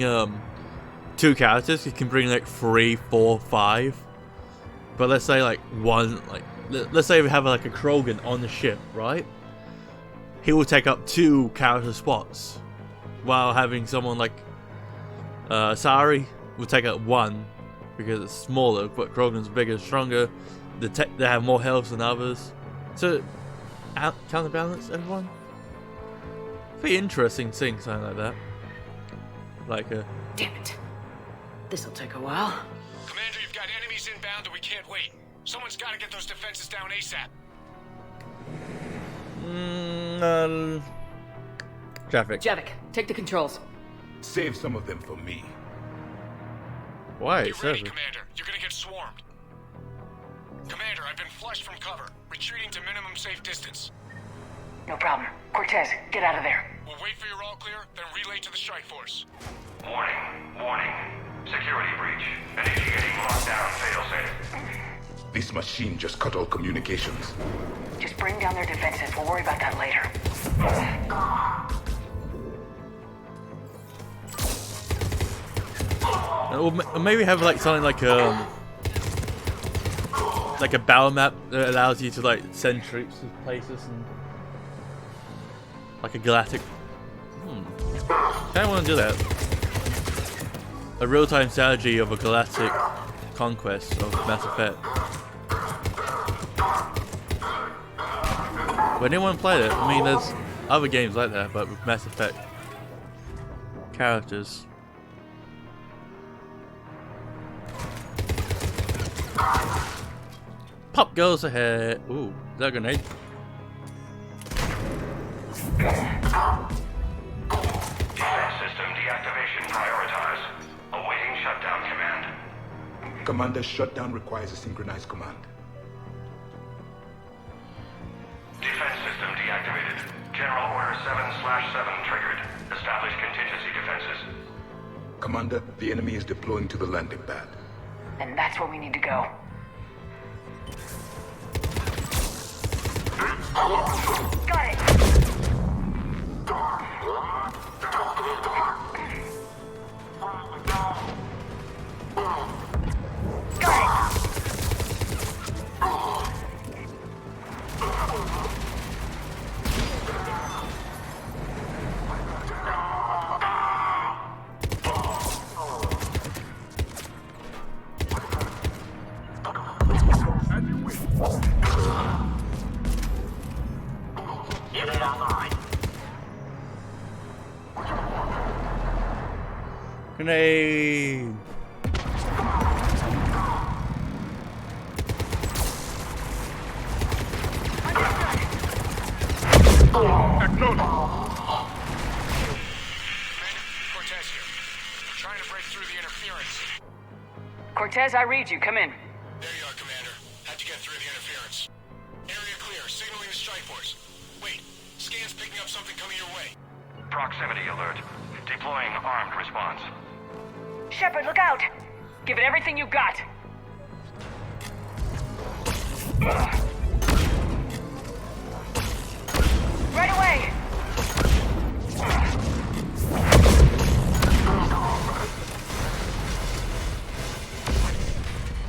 2 characters, you can bring like 3, 4, 5. But let's say like one, like let's say we have like a Krogan on the ship, right? He will take up 2 character spots, while having someone like Sari will take up 1 because it's smaller, but Krogan's bigger, stronger. They have more health than others, so counterbalance everyone. Pretty interesting seeing something like that. Like a. Damn it. This'll take a while. Commander, you've got enemies inbound and we can't wait. Someone's got to get those defenses down ASAP. Javik, take the controls. Save some of them for me. Why? Get ready, Commander. You're gonna get swarmed. Commander, I've been flushed from cover. Retreating to minimum safe distance. No problem. Cortez, get out of there. We'll wait for your all clear, then relay to the strike force. Warning. Security breach. Initiating lockdown failsafe. This machine just cut all communications. Just bring down their defenses. We'll worry about that later. Or maybe have like something like a battle map that allows you to like send troops to places and like a galactic. Kinda want to do that. A real-time strategy of a galactic conquest of Mass Effect. But anyone played it? I mean, there's other games like that, but with Mass Effect characters. Pop goes ahead. Ooh, is that a grenade? Defense system deactivation prioritized. Awaiting shutdown command. Commander, shutdown requires a synchronized command. Defense system deactivated. General Order 7/7 triggered. Establish contingency defenses. Commander, the enemy is deploying to the landing pad. And that's where we need to go. Got it! Grenade! Cortez here. We're trying to break through the interference. Cortez, I read you. Come in. There you are, Commander. Had to get through the interference. Area clear. Signaling the strike force. Wait. Scan's picking up something coming your way. Proximity alert. Deploying armed response. Shepard, look out! Give it everything you got! Right away!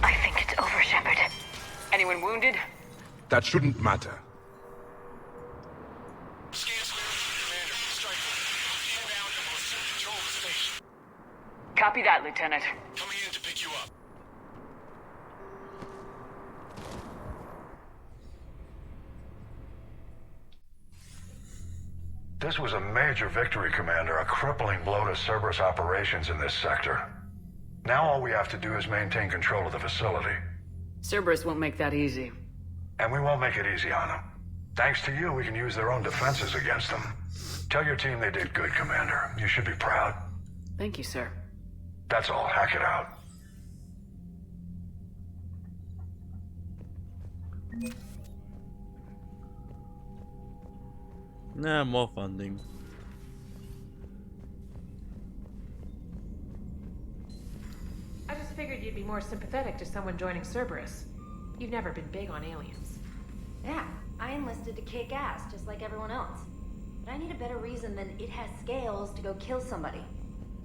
I think it's over, Shepard. Anyone wounded? That shouldn't matter. Copy that, Lieutenant. Coming in to pick you up. This was a major victory, Commander. A crippling blow to Cerberus operations in this sector. Now all we have to do is maintain control of the facility. Cerberus won't make that easy. And we won't make it easy on them. Thanks to you, we can use their own defenses against them. Tell your team they did good, Commander. You should be proud. Thank you, sir. That's all. Hack it out. Nah, more funding. I just figured you'd be more sympathetic to someone joining Cerberus. You've never been big on aliens. Yeah, I enlisted to kick ass, just like everyone else. But I need a better reason than it has scales to go kill somebody.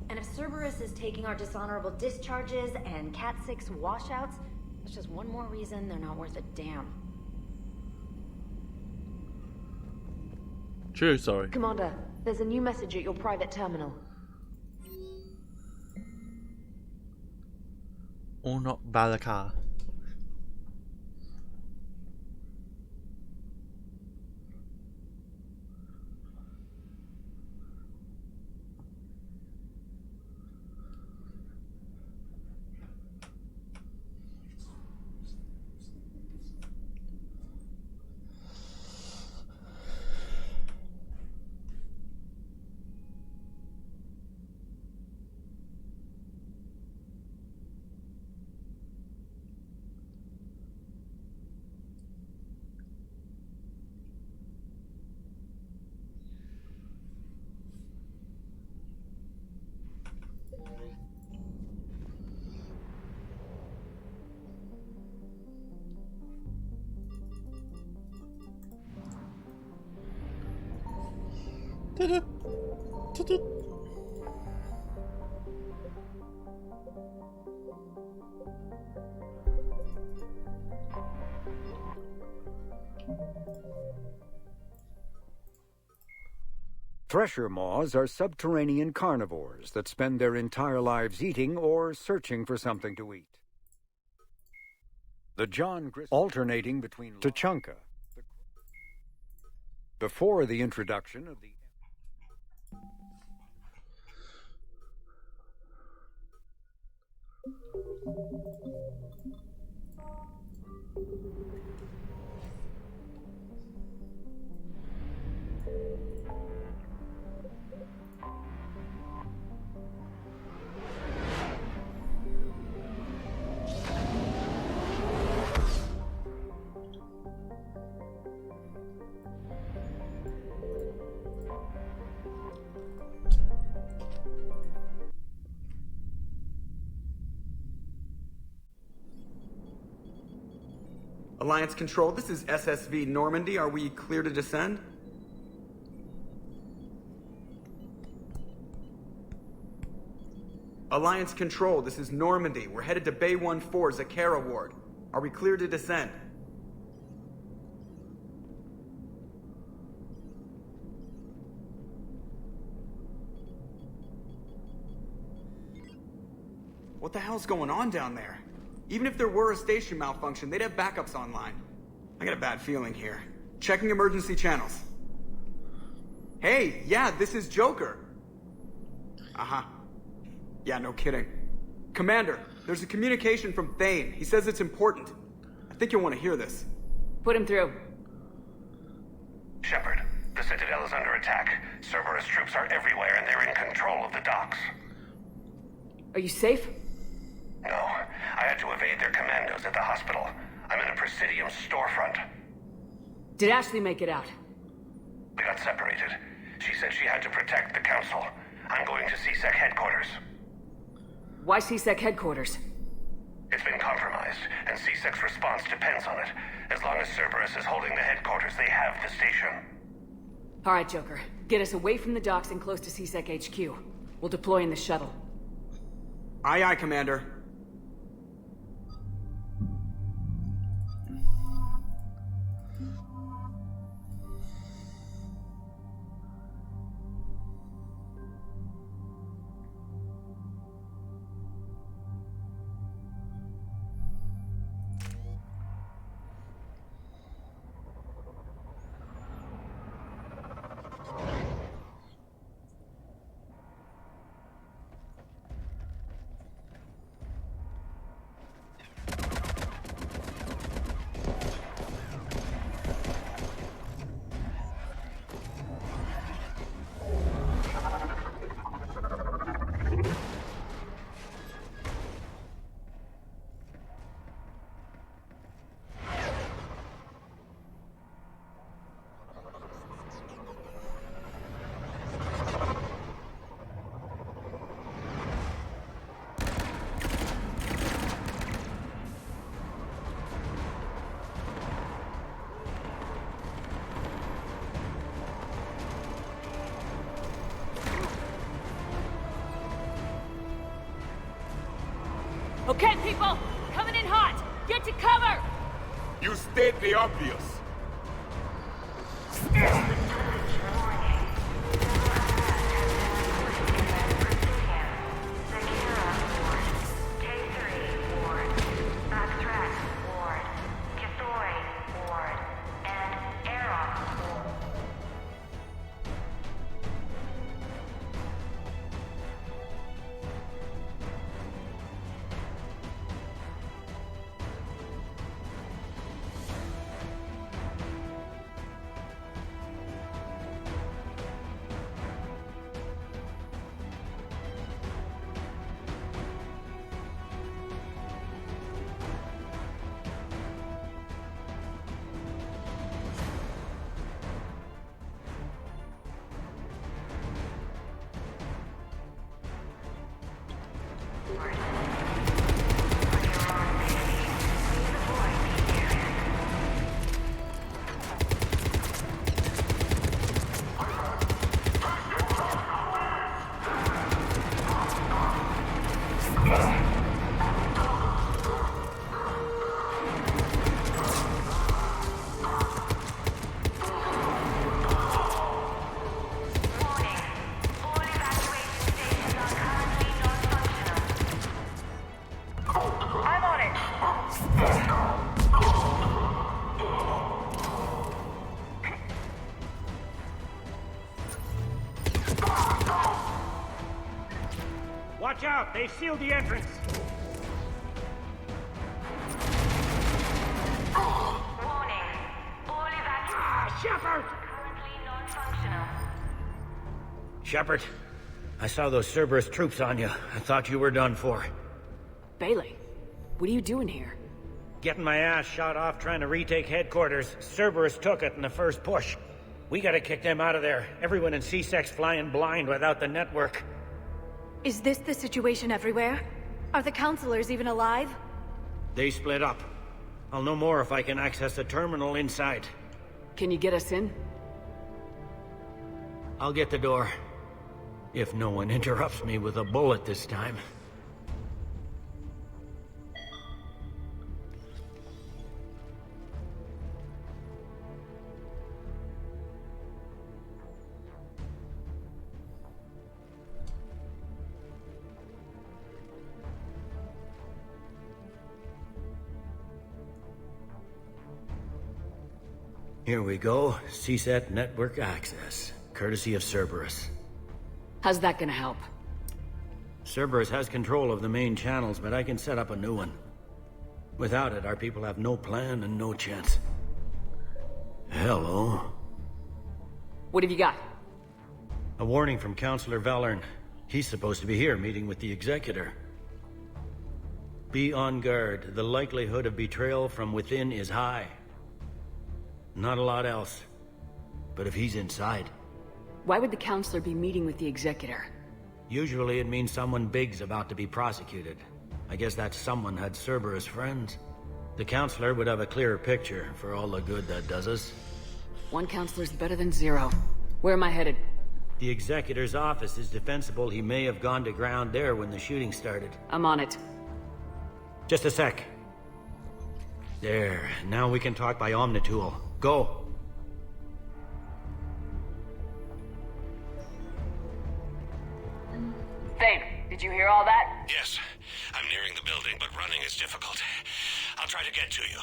And if Cerberus is taking our dishonorable discharges and Cat-6 washouts, that's just one more reason they're not worth a damn. True, sorry. Commander, there's a new message at your private terminal. Unok Balaka. Thresher maws are subterranean carnivores that spend their entire lives eating or searching for something to eat. The John Grissom alternating between Tachanka before the introduction of the Alliance Control, this is SSV Normandy. Are we clear to descend? Alliance Control, this is Normandy. We're headed to Bay 1-4, Zakara Ward. Are we clear to descend? What the hell's going on down there? Even if there were a station malfunction, they'd have backups online. I got a bad feeling here. Checking emergency channels. Hey, yeah, this is Joker. Uh-huh. Yeah, no kidding. Commander, there's a communication from Thane. He says it's important. I think you'll want to hear this. Put him through. Shepard, the Citadel is under attack. Cerberus troops are everywhere and they're in control of the docks. Are you safe? No, I had to evade their commandos at the hospital. I'm in a Presidium storefront. Did Ashley make it out? We got separated. She said she had to protect the Council. I'm going to CSEC headquarters. Why CSEC headquarters? It's been compromised, and CSEC's response depends on it. As long as Cerberus is holding the headquarters, they have the station. Alright, Joker. Get us away from the docks and close to CSEC HQ. We'll deploy in the shuttle. Aye, aye, Commander. Okay, people! Coming in hot! Get to cover! You state the obvious. Watch out! They've sealed the entrance! Shepard! Shepard, I saw those Cerberus troops on you. I thought you were done for. Bailey, what are you doing here? Getting my ass shot off trying to retake headquarters. Cerberus took it in the first push. We gotta kick them out of there. Everyone in CSEC's flying blind without the network. Is this the situation everywhere? Are the counselors even alive? They split up. I'll know more if I can access the terminal inside. Can you get us in? I'll get the door. If no one interrupts me with a bullet this time. Here we go. CSEC network access. Courtesy of Cerberus. How's that gonna help? Cerberus has control of the main channels, but I can set up a new one. Without it, our people have no plan and no chance. Hello. What have you got? A warning from Counselor Valern. He's supposed to be here meeting with the Executor. Be on guard. The likelihood of betrayal from within is high. Not a lot else. But if he's inside, Why would the Counselor be meeting with the Executor? Usually it means someone big's about to be prosecuted. I guess that someone had Cerberus friends. The Counselor would have a clearer picture for all the good that does us. One Counselor's better than zero. Where am I headed? The Executor's office is defensible. He may have gone to ground there when the shooting started. I'm on it. Just a sec. There. Now we can talk by Omnitool. Go. Thane, did you hear all that? Yes. I'm nearing the building, but running is difficult. I'll try to get to you.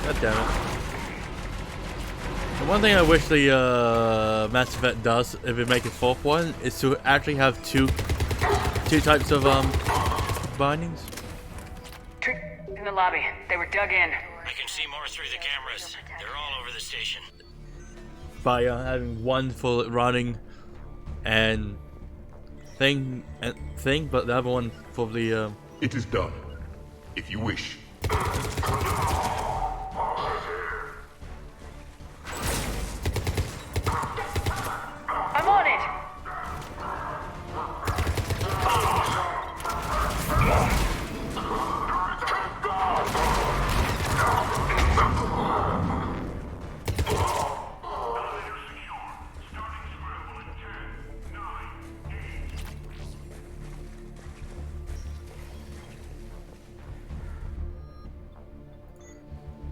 God damn it. The one thing I wish the Mass Effect does, if it makes a fourth one, is to actually have two types of bindings. In the lobby. They were dug in. I can see more through the cameras. They're all over the station. By having one for running and thing, but the other one for the. It is done. If you wish. I'm on it!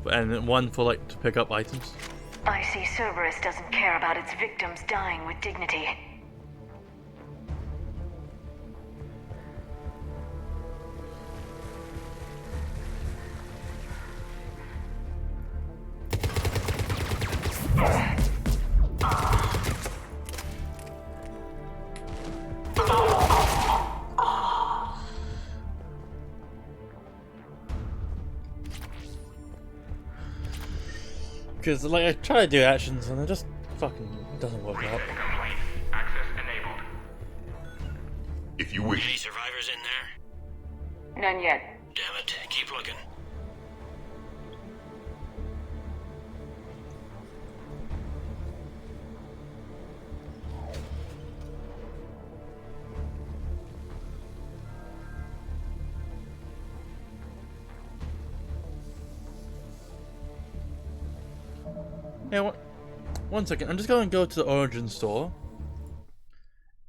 And one for like to pick up items. I see Cerberus doesn't care about its victims dying with dignity. Because like I try to do actions and it just fucking doesn't work out. Access enabled. If you wish. Any survivors in there? None yet. Damn it. Keep looking. Yeah, one second. I'm just going to go to the Origin store.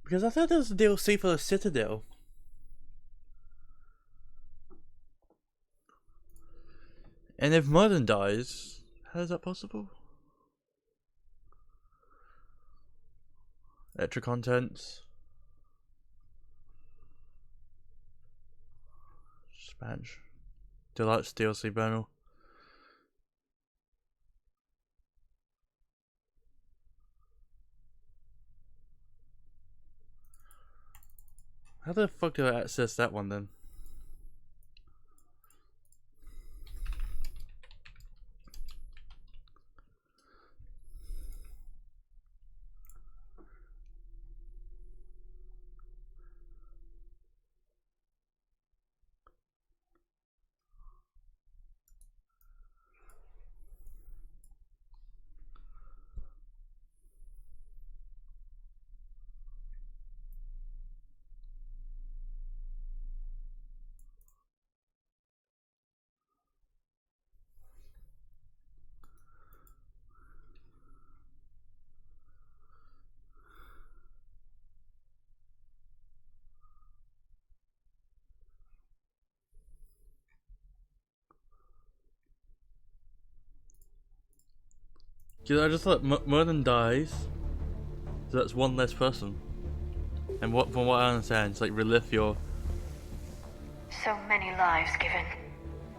Because I thought there was a DLC for the Citadel. And if Murden dies, how is that possible? Extra contents. Dispatch. Deluxe DLC panel. How the fuck do I access that one then? Because I just thought Merlin dies, so that's one less person. And from what I understand, it's like relive your... So many lives given.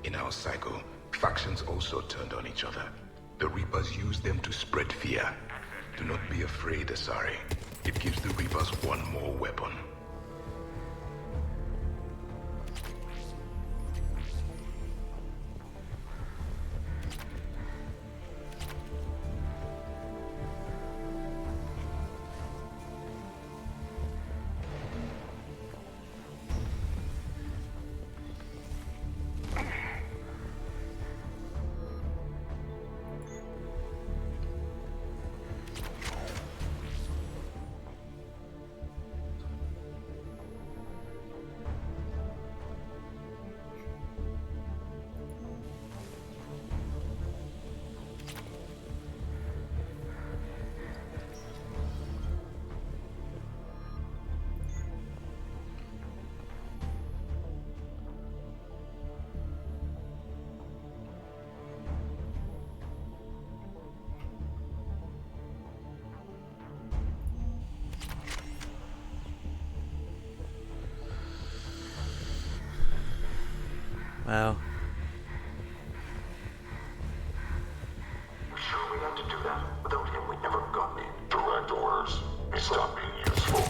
In our cycle, factions also turned on each other. The Reapers used them to spread fear. Do not be afraid, Asari. It gives the Reapers one more weapon. Wow. We sure we had to do that? Without him, we never got any direct orders. He stopped being useful.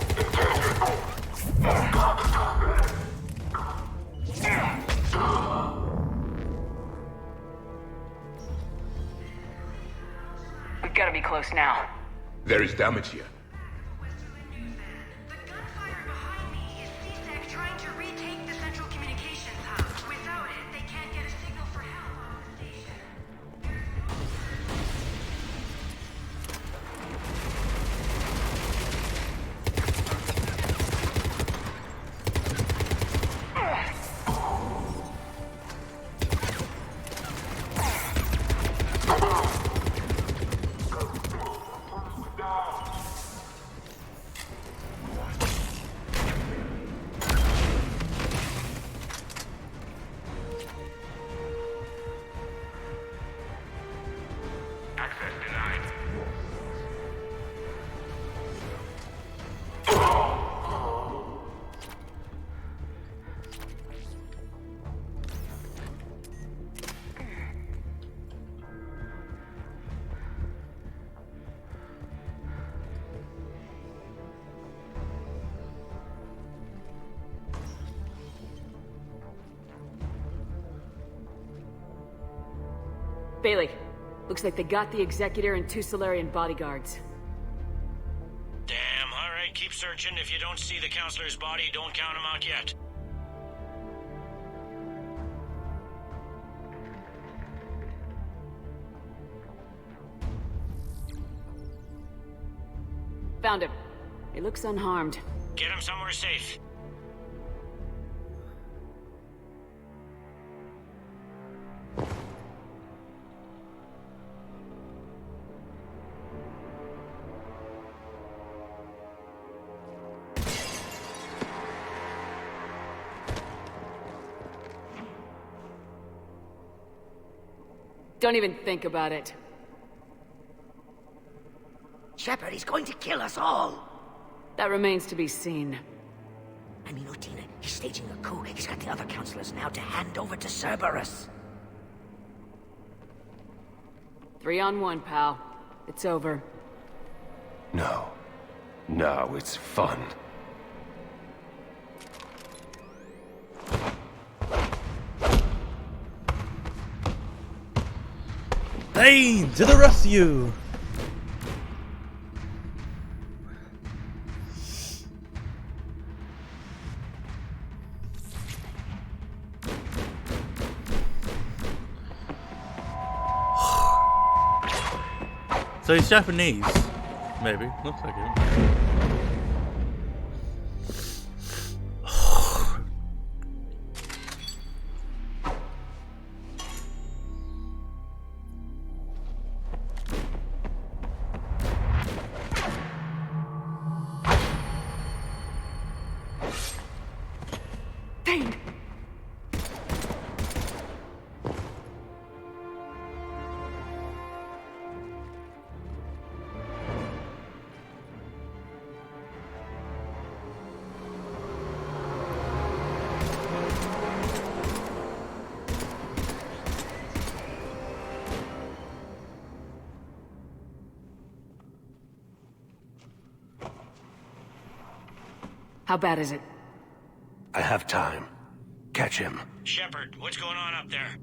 We've got to be close now. There is damage here. Bailey, looks like they got the Executor and 2 Solarian bodyguards. Damn, alright, keep searching. If you don't see the Counselor's body, don't count him out yet. Found him. He looks unharmed. Get him somewhere safe. Don't even think about it. Shepard, he's going to kill us all! That remains to be seen. I mean, Otina, he's staging a coup. He's got the other counselors now to hand over to Cerberus. 3-on-1, pal. It's over. No. No, it's fun. Thane, to the rescue! So he's Japanese, maybe. Looks like it. Thane! How bad is it? I have time. Catch him. Shepard, what's going on up there?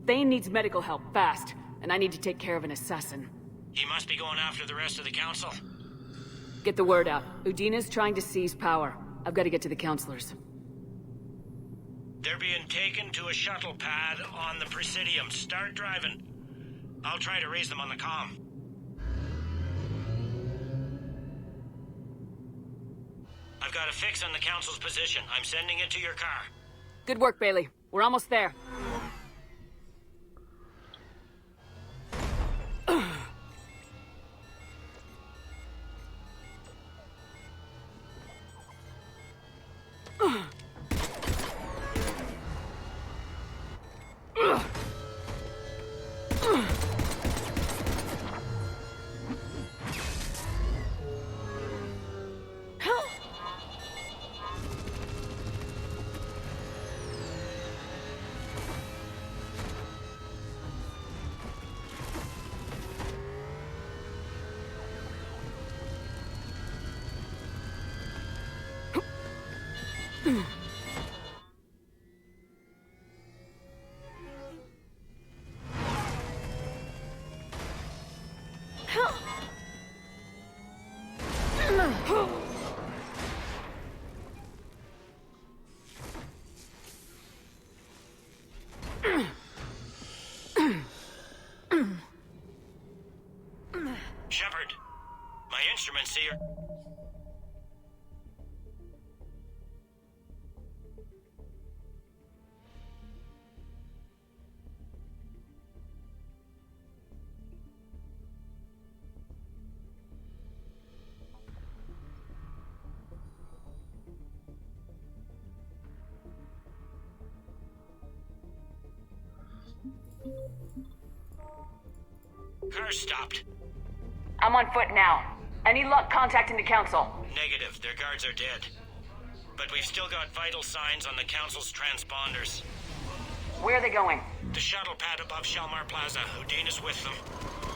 Thane needs medical help, fast. And I need to take care of an assassin. He must be going after the rest of the council. Get the word out. Udina's trying to seize power. I've got to get to the counselors. They're being taken to a shuttle pad on the Presidium. Start driving. I'll try to raise them on the comm. I've got a fix on the council's position. I'm sending it to your car. Good work, Bailey. We're almost there. Shepard, my instruments here. Car stopped. I'm on foot now. Any luck contacting the council? Negative. Their guards are dead. But we've still got vital signs on the council's transponders. Where are they going? The shuttle pad above Shelmar Plaza. Udina's with them.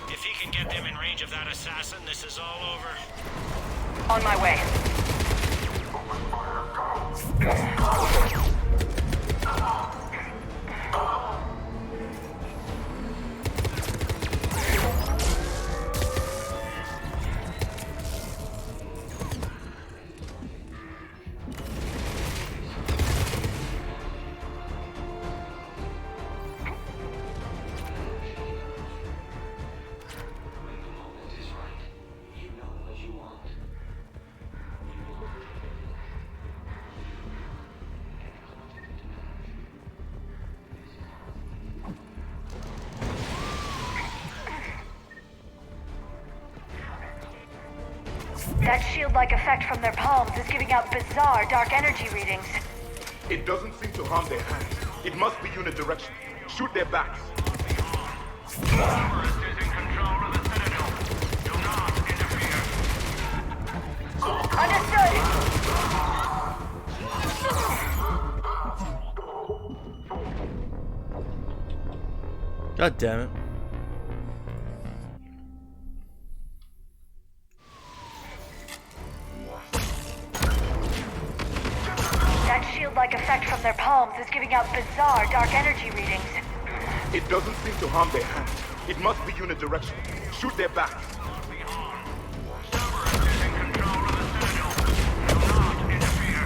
If he can get them in range of that assassin, this is all over. On my way. That shield-like effect from their palms is giving out bizarre dark energy readings. It doesn't seem to harm their hands. It must be unidirectional. Shoot their backs. Cerberus is in control of the Citadel. Do not interfere. Understood! God damn it. That shield-like effect from their palms is giving out bizarre dark energy readings. It doesn't seem to harm their hands. It must be unidirectional. Shoot their backs. Cerberus is in control of the Citadel. Do not interfere.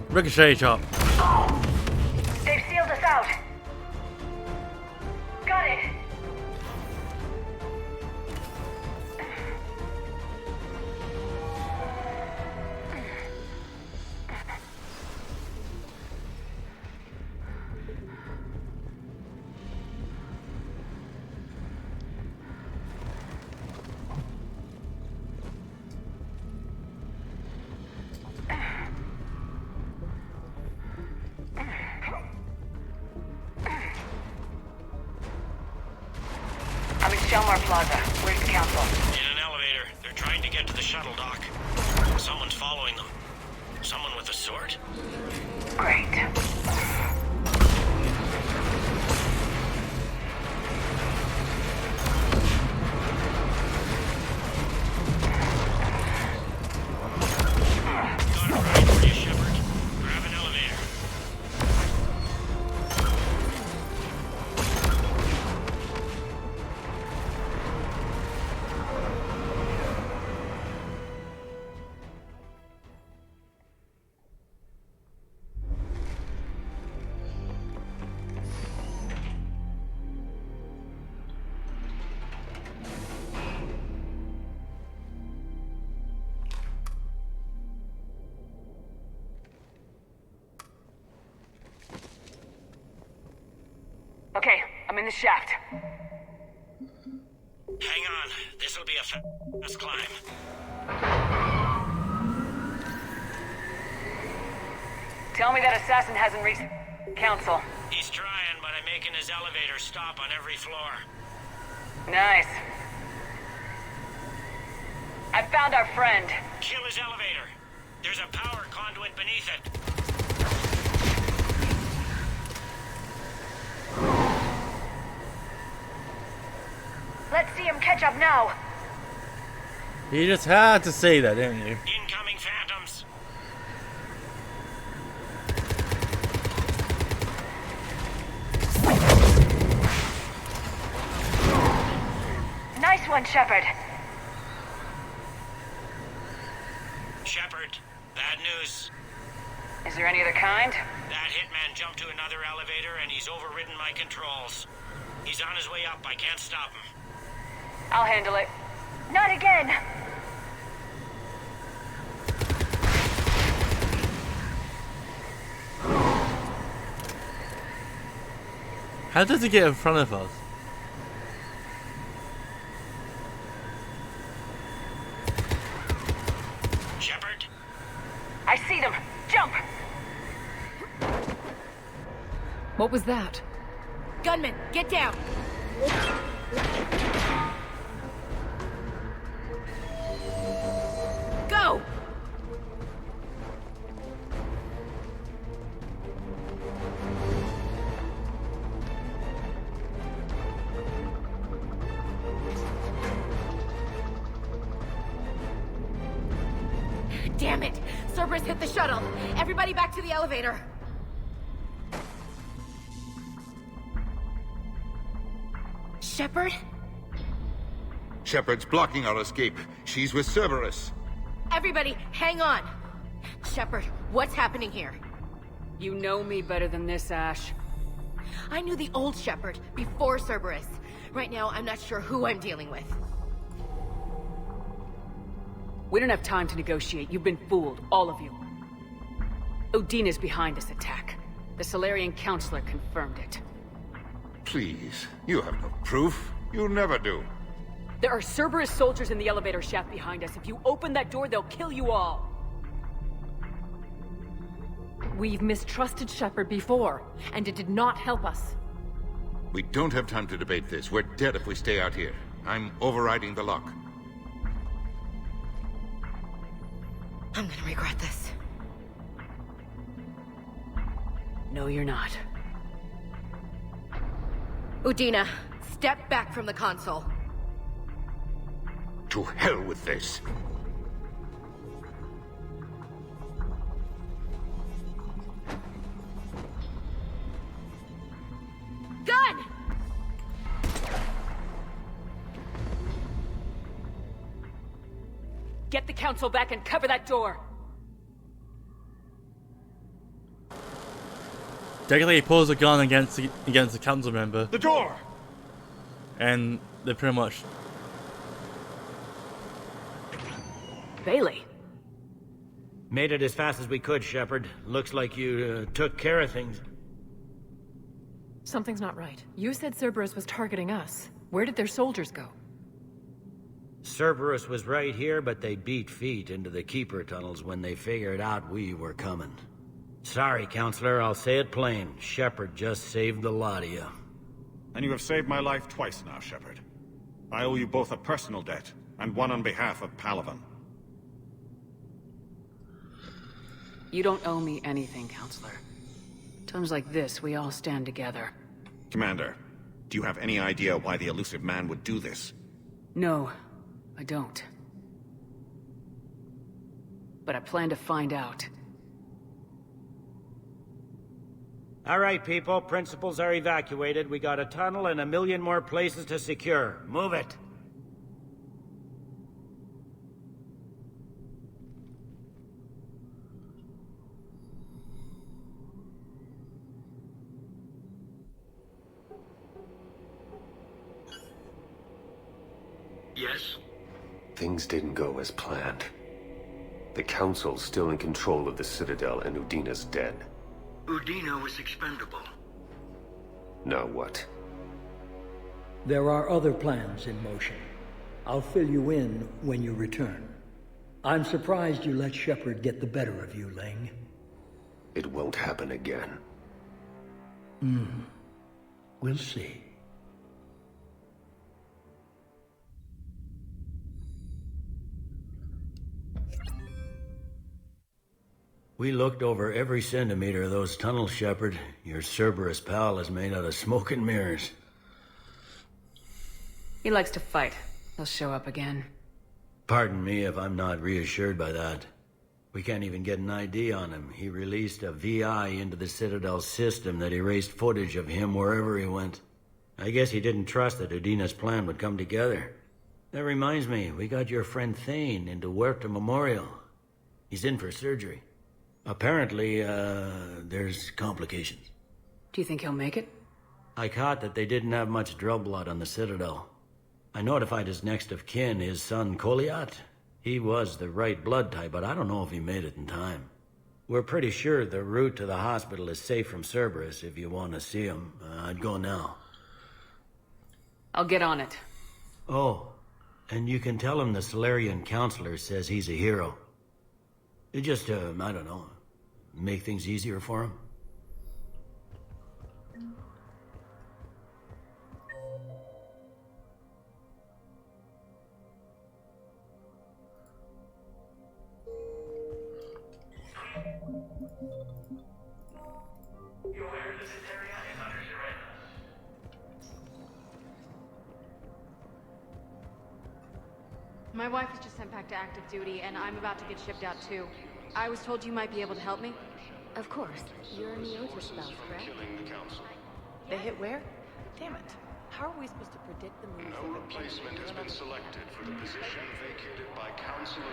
Ricochet chop. They've sealed us out. Got it. I'm in Shelmar Plaza. Where's the council? In an elevator. They're trying to get to the shuttle dock. Someone's following them. Someone with a sword. Great. the shaft. Hang on. This'll be a fast climb. Tell me that assassin hasn't reached Council. He's trying, but I'm making his elevator stop on every floor. Nice. I found our friend. Kill his elevator. There's a power conduit beneath it. Let's see him catch up now. You just had to say that, didn't you? Incoming phantoms. Nice one, Shepard. Shepard, bad news. Is there any other kind? That hitman jumped to another elevator and he's overridden my controls. He's on his way up. I can't stop him. I'll handle it. Not again. How does he get in front of us? Shepard? I see them. Jump! What was that? Gunman, get down! Go! Damn it! Cerberus hit the shuttle! Everybody back to the elevator! Shepard? Shepard's blocking our escape. She's with Cerberus. Everybody, hang on! Shepard, what's happening here? You know me better than this, Ash. I knew the old Shepard before Cerberus. Right now, I'm not sure who I'm dealing with. We don't have time to negotiate. You've been fooled, all of you. Udina's behind this attack. The Salarian Counselor confirmed it. Please, you have no proof. You never do. There are Cerberus soldiers in the elevator shaft behind us. If you open that door, they'll kill you all. We've mistrusted Shepard before, and it did not help us. We don't have time to debate this. We're dead if we stay out here. I'm overriding the lock. I'm gonna regret this. No, you're not. Udina, step back from the console. To hell with this. Gun! Get the Council back and cover that door! Technically, he pulls a gun against the council member. The door! And they're pretty much... Bailey. Made it as fast as we could, Shepard. Looks like you took care of things. Something's not right. You said Cerberus was targeting us. Where did their soldiers go? Cerberus was right here, but they beat feet into the Keeper tunnels when they figured out we were coming. Sorry, Counselor, I'll say it plain. Shepard just saved the lot of you. And you have saved my life twice now, Shepard. I owe you both a personal debt, and one on behalf of Palaven. You don't owe me anything, Counselor. Times like this, we all stand together. Commander, do you have any idea why the elusive man would do this? No, I don't. But I plan to find out. All right, people. Principals are evacuated. We got a tunnel and 1 million more places to secure. Move it. Yes? Things didn't go as planned. The Council's still in control of the Citadel and Udina's dead. Udina was expendable. Now what? There are other plans in motion. I'll fill you in when you return. I'm surprised you let Shepard get the better of you, Ling. It won't happen again. We'll see. We looked over every centimeter of those tunnels, Shepard. Your Cerberus pal is made out of smoke and mirrors. He likes to fight. He'll show up again. Pardon me if I'm not reassured by that. We can't even get an ID on him. He released a VI into the Citadel system that erased footage of him wherever he went. I guess he didn't trust that Udina's plan would come together. That reminds me, we got your friend Thane into Huerta Memorial. He's in for surgery. Apparently, there's complications. Do you think he'll make it? I caught that they didn't have much Drell blood on the Citadel. I notified his next of kin, his son Koliat. He was the right blood type, but I don't know if he made it in time. We're pretty sure the route to the hospital is safe from Cerberus. If you want to see him, I'd go now. I'll get on it. Oh, and you can tell him the Solarian counselor says he's a hero. It just, I don't know, make things easier for him. My wife was just sent back to active duty, and I'm about to get shipped out too. I was told you might be able to help me. Of course. You're a Neotis spouse, correct? They hit where? Damn it. How are we supposed to predict the moves No replacement has been selected for the position vacated by Counselor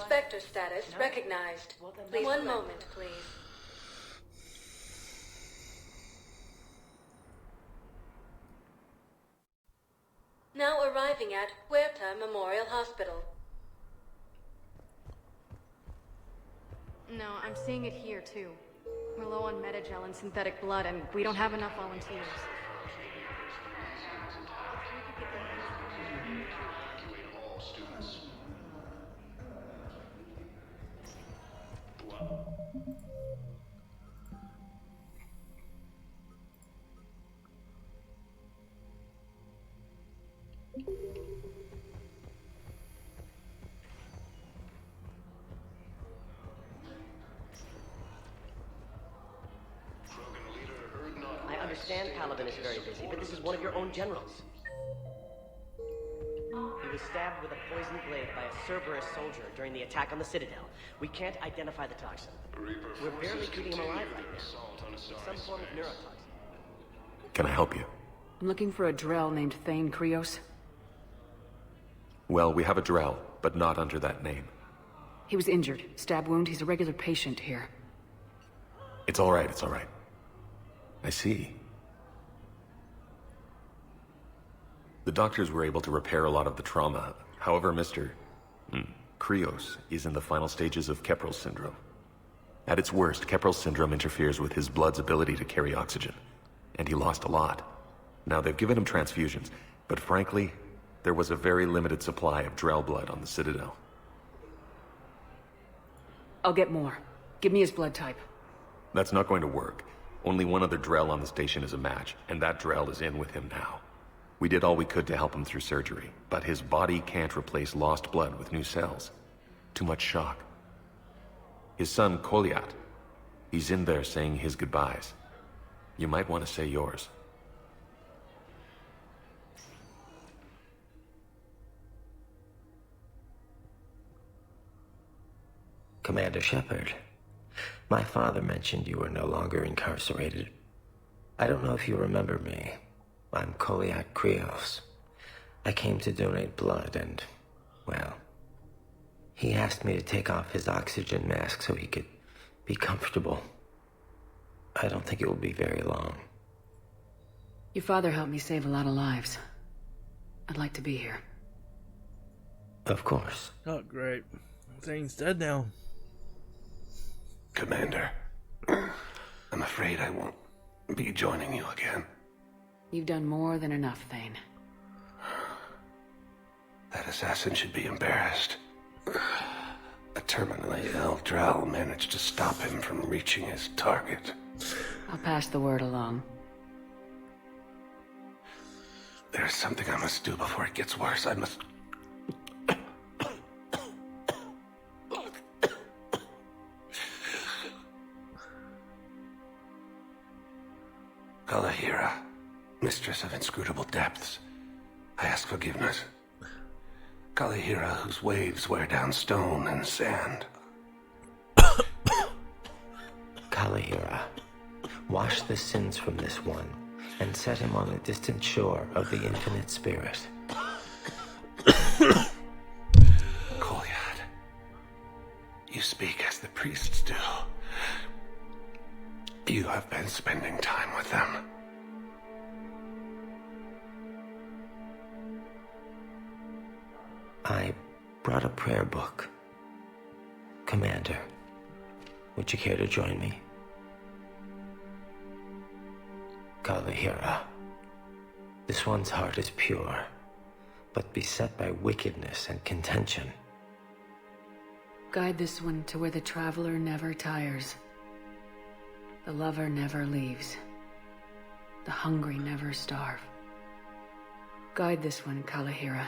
Spectre status recognized. 1 moment, please. Now arriving at Huerta Memorial Hospital. No, I'm seeing it here too. We're low on metagel and synthetic blood, and we don't have enough volunteers. I understand Paladin is very busy, but this is one of your own generals. He was stabbed with a poisoned blade by a Cerberus soldier during the attack on the Citadel. We can't identify the toxin. We're barely keeping him alive right now. It's some form of neurotoxin. Can I help you? I'm looking for a Drell named Thane Krios. Well, we have a Drell, but not under that name. He was injured. Stab wound. He's a regular patient here. It's all right, it's all right. I see. The doctors were able to repair a lot of the trauma. However, Mr. Krios is in the final stages of Keprel's syndrome. At its worst, Keprel's syndrome interferes with his blood's ability to carry oxygen, and he lost a lot. Now, they've given him transfusions, but frankly, there was a very limited supply of Drell blood on the Citadel. I'll get more. Give me his blood type. That's not going to work. Only one other Drell on the station is a match, and that Drell is in with him now. We did all we could to help him through surgery, but his body can't replace lost blood with new cells. Too much shock. His son, Koliat, he's in there saying his goodbyes. You might want to say yours. Commander Shepard, my father mentioned you were no longer incarcerated. I don't know if you remember me. I'm Koliat Krios. I came to donate blood and, well, he asked me to take off his oxygen mask so he could be comfortable. I don't think it will be very long. Your father helped me save a lot of lives. I'd like to be here. Of course. Oh, great. Thane's dead now. Commander, I'm afraid I won't be joining you again. You've done more than enough, Thane. That assassin should be embarrassed. A terminally ill Drow managed to stop him from reaching his target. I'll pass the word along. There's something I must do before it gets worse. I must... Kalahira, mistress of inscrutable depths, I ask forgiveness. Kalahira, whose waves wear down stone and sand. Kalahira, wash the sins from this one, and set him on the distant shore of the infinite spirit. Kolyat, you speak as the priests do. You have been spending time with them. I brought a prayer book. Commander, would you care to join me? Kalahira, this one's heart is pure, but beset by wickedness and contention. Guide this one to where the traveler never tires. The lover never leaves. The hungry never starve. Guide this one, Kalahira,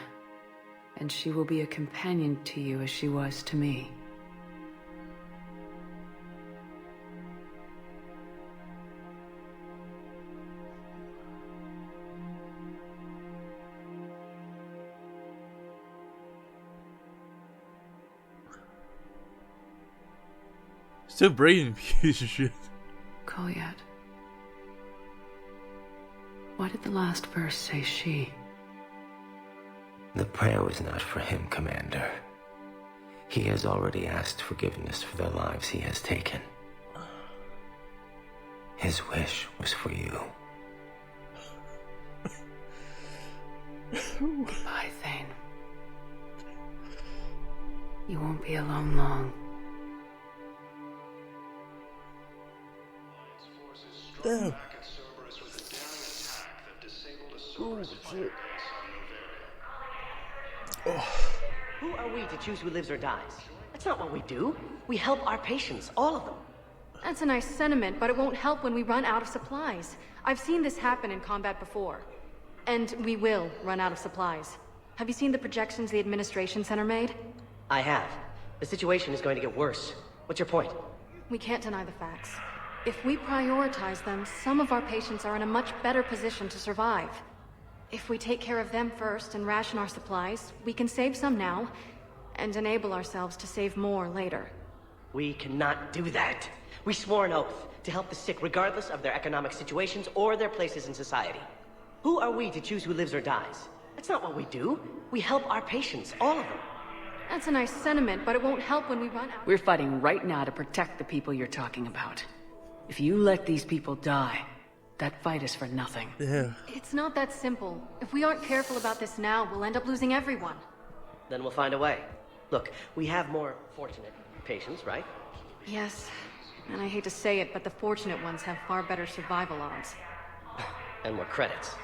and she will be a companion to you as she was to me. Still brain infused shit. Kolyat. Why did the last verse say she? The prayer was not for him, Commander. He has already asked forgiveness for the lives he has taken. His wish was for you. Goodbye, Thane. You won't be alone long. Damn. Oh, shit. Who are we to choose who lives or dies? That's not what we do. We help our patients, all of them. That's a nice sentiment, but it won't help when we run out of supplies. I've seen this happen in combat before. And we will run out of supplies. Have you seen the projections the Administration Center made? I have. The situation is going to get worse. What's your point? We can't deny the facts. If we prioritize them, some of our patients are in a much better position to survive. If we take care of them first and ration our supplies, we can save some now, and enable ourselves to save more later. We cannot do that. We swore an oath to help the sick regardless of their economic situations or their places in society. Who are we to choose who lives or dies? That's not what we do. We help our patients, all of them. That's a nice sentiment, but it won't help when we run out. We're fighting right now to protect the people you're talking about. If you let these people die, that fight is for nothing. Yeah. It's not that simple. If we aren't careful about this now, we'll end up losing everyone. Then we'll find a way. Look, we have more fortunate patients, right? Yes, and I hate to say it, but the fortunate ones have far better survival odds. And more credits.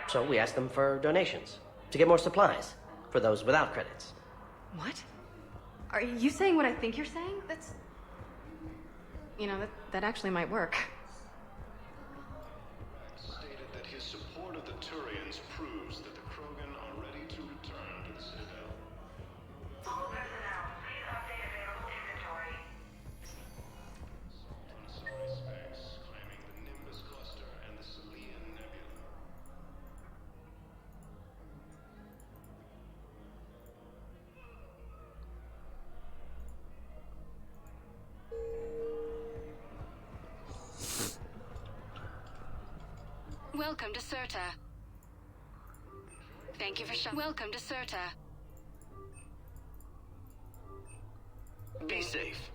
So we ask them for donations, to get more supplies, for those without credits. What? Are you saying what I think you're saying? That's... You know, that actually might work. Stated that his support of the Turians proves that the Krogan are ready to return to the Citadel. All personnel, please update available inventory. Planetary space, claiming the Nimbus Cluster and the Selian Nebula. Welcome to Serta. Thank you for Welcome to Serta. Be safe.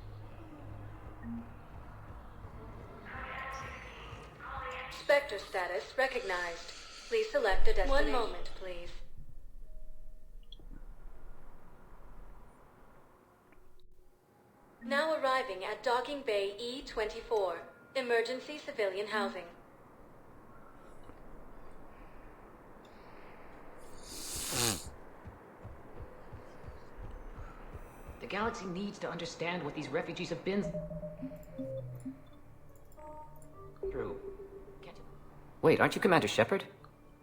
Spectre status recognized. Please select a destination. 1 moment, please. Now arriving at Docking Bay E-24, emergency civilian housing. galaxy needs to understand what these refugees have been through. Wait, aren't you Commander Shepard?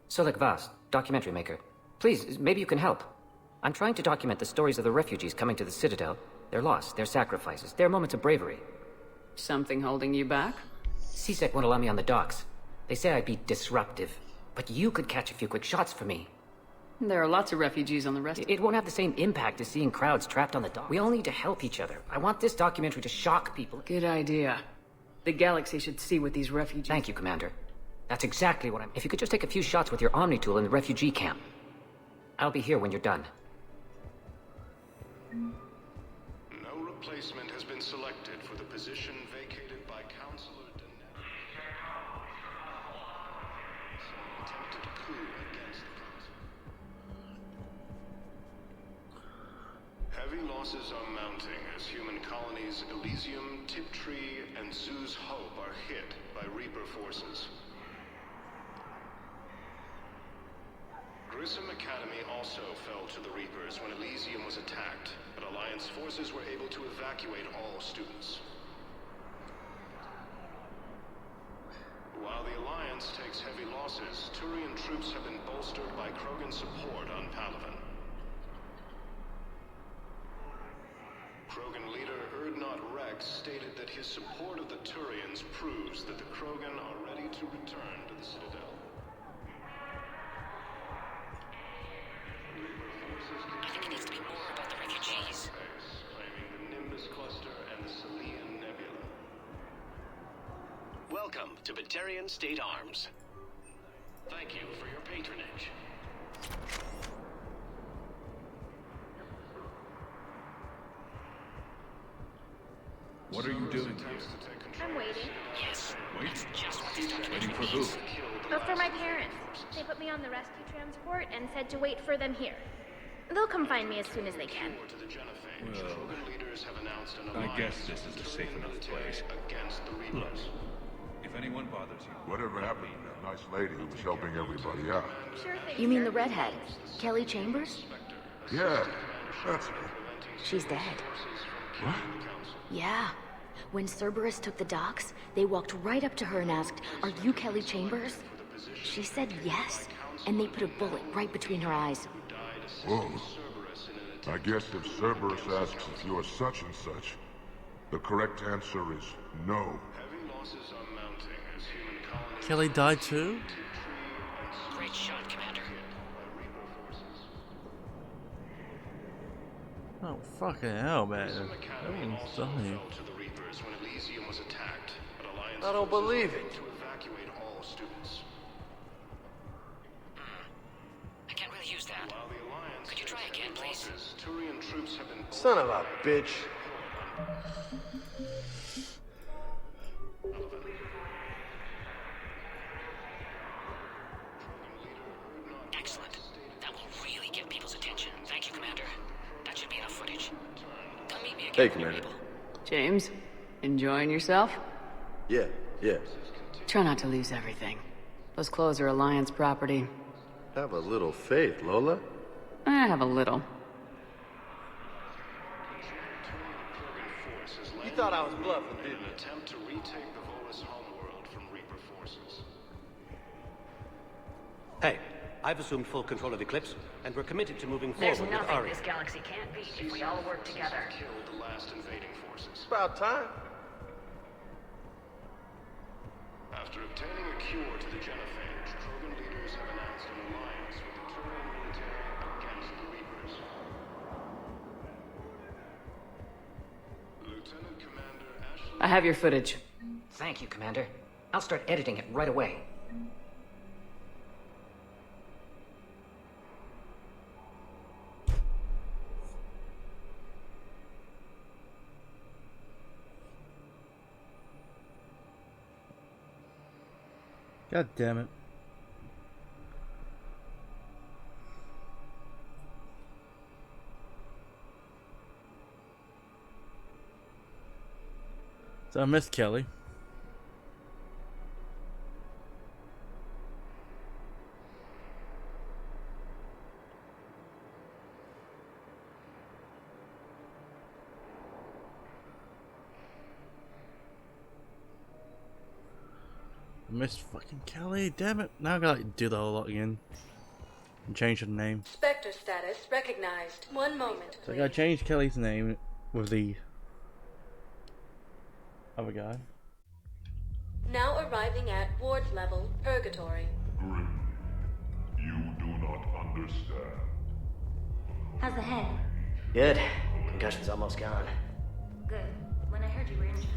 Solek Vast, documentary maker. Please, maybe you can help. I'm trying to document the stories of the refugees coming to the Citadel. Their loss, their sacrifices, their moments of bravery. Something holding you back? CSEC won't allow me on the docks. They say I'd be disruptive. But you could catch a few quick shots for me. There are lots of refugees on the rest. It won't have the same impact as seeing crowds trapped on the dock. We all need to help each other. I want this documentary to shock people. Good idea. The galaxy should see what these refugees... Thank you, Commander. That's exactly what I'm... If you could just take a few shots with your Omni tool in the refugee camp. I'll be here when you're done. No replacement has been selected for the position vacated by Counselor Deneb. Some attempted coup against the Council. Heavy losses are mounting as human colonies Elysium, Tiptree, and Zoo's Hope are hit by Reaper forces. Grissom Academy also fell to the Reapers when Elysium was attacked, but Alliance forces were able to evacuate all students. While the Alliance takes heavy losses, Turian troops have been bolstered by Krogan support on Palaven. Krogan leader Urdnot Rex stated that his support of the Turians proves that the Krogan are ready to return to the Citadel. I think it needs to be more about the refugees. Claiming the Nimbus Cluster and the Selian Nebula. Welcome to Batarian State Arms. Thank you for your patronage. What are you doing here? I'm waiting. Yes. Wait. Just what this Waiting documentary for who? needs. But for my parents. They put me on the rescue transport and said to wait for them here. They'll come find me as soon as they can. Well, I guess this is a safe enough place. Look, if anyone bothers you... Whatever happened to that nice lady who was helping everybody out? Sure thing, You mean sir. the redhead? Kelly Chambers? Yeah, that's her. She's dead. What? Yeah. When Cerberus took the docks, they walked right up to her and asked, "Are you Kelly Chambers?" She said yes, and they put a bullet right between her eyes. Whoa. I guess if Cerberus asks if you're such and such, the correct answer is no. Kelly died too? Great shot, Commander. Oh, fucking hell, man. Everyone's dying. I don't believe it. I can't really use that. Could you try again, please? Son of a bitch. Excellent. That will really get people's attention. Thank you, Commander. That should be enough footage. Come meet me again. Hey, Commander. James, enjoying yourself? Yeah. Try not to lose everything. Those clothes are Alliance property. Have a little faith, Lola. I have a little. You thought I was bluffing, didn't An attempt to retake the Volus homeworld from Reaper forces. Hey, I've assumed full control of Eclipse, and we're committed to moving There's forward with nothing Ari. this galaxy can't beat if we all work together. Killed the last invading forces. It's about time. After obtaining a cure to the genophage, Krogan leaders have announced an alliance with the Turian military against the Reapers. Lieutenant Commander Ashley... I have your footage. Thank you, Commander. I'll start editing it right away. God damn it. So I missed Kelly. missed fucking Kelly, damn it. Now I gotta do that a lot again. And change her name. Spectre status recognized. 1 moment. So I gotta change Kelly's name with the other guy. Now arriving at ward level, Purgatory. Grim, you do not understand. How's the head? Good. Concussion's almost gone. Good. When I heard you were injured.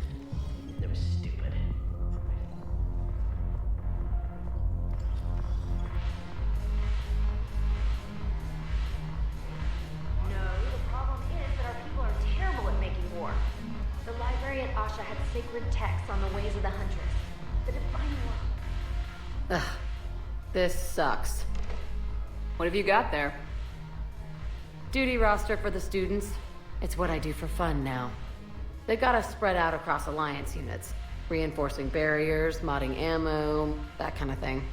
It was stupid. No, the problem is that our people are terrible at making war. The library at Asha had sacred texts on the ways of the Huntress. The Divine One. Ugh. This sucks. What have you got there? Duty roster for the students. It's what I do for fun now. They've got us spread out across Alliance units. Reinforcing barriers, modding ammo, that kind of thing.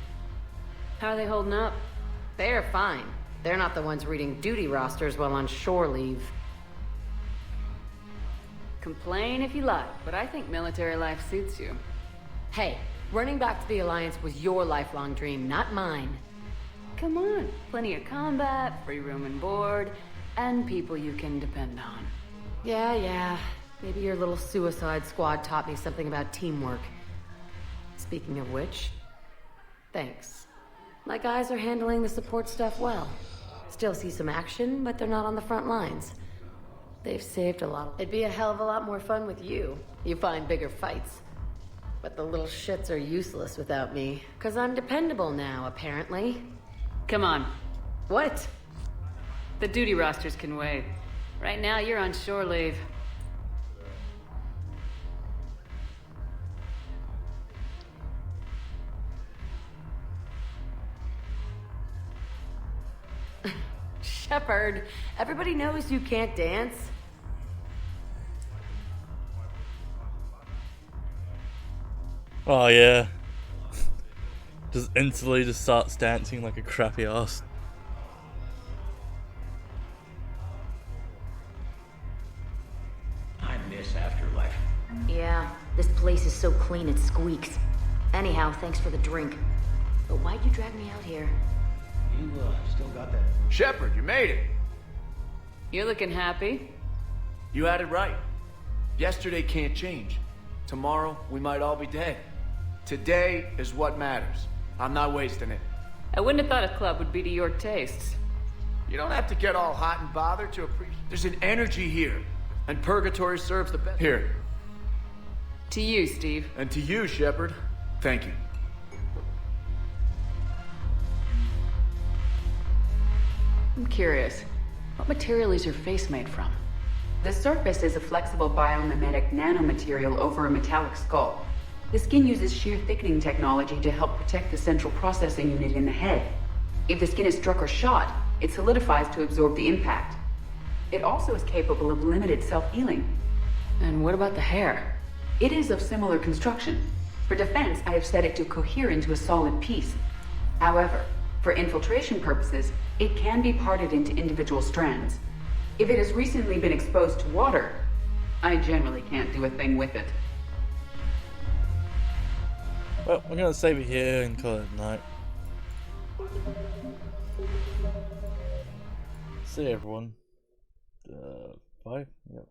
How are they holding up? They're fine. They're not the ones reading duty rosters while on shore leave. Complain if you like, but I think military life suits you. Hey, running back to the Alliance was your lifelong dream, not mine. Come on, plenty of combat, free room and board, and people you can depend on. Yeah. Maybe your little suicide squad taught me something about teamwork. Speaking of which, thanks. My guys are handling the support stuff well. Still see some action, but they're not on the front lines. They've saved a lot. It'd be a hell of a lot more fun with you. You find bigger fights. But the little shits are useless without me. 'Cause I'm dependable now, apparently. Come on. What? The duty rosters can wait. Right now, you're on shore leave. Shepard, everybody knows you can't dance. Oh yeah. Just instantly just starts dancing like a crappy ass. I miss Afterlife. Yeah, this place is so clean it squeaks. Anyhow, thanks for the drink. But why'd you drag me out here? You, still got that? Shepard, you made it! You're looking happy. You had it right. Yesterday can't change. Tomorrow, we might all be dead. Today is what matters. I'm not wasting it. I wouldn't have thought a club would be to your tastes. You don't have to get all hot and bothered to appreciate. There's an energy here, and Purgatory serves the best. Here. To you, Steve. And to you, Shepard. Thank you. I'm curious. What material is your face made from? The surface is a flexible biomimetic nanomaterial over a metallic skull. The skin uses shear thickening technology to help protect the central processing unit in the head. If the skin is struck or shot, it solidifies to absorb the impact. It also is capable of limited self-healing. And what about the hair? It is of similar construction. For defense, I have set it to cohere into a solid piece. However, for infiltration purposes, it can be parted into individual strands. If it has recently been exposed to water, I generally can't do a thing with it. Well, we're gonna save it here and call it a night. See you, everyone. 5? Yep.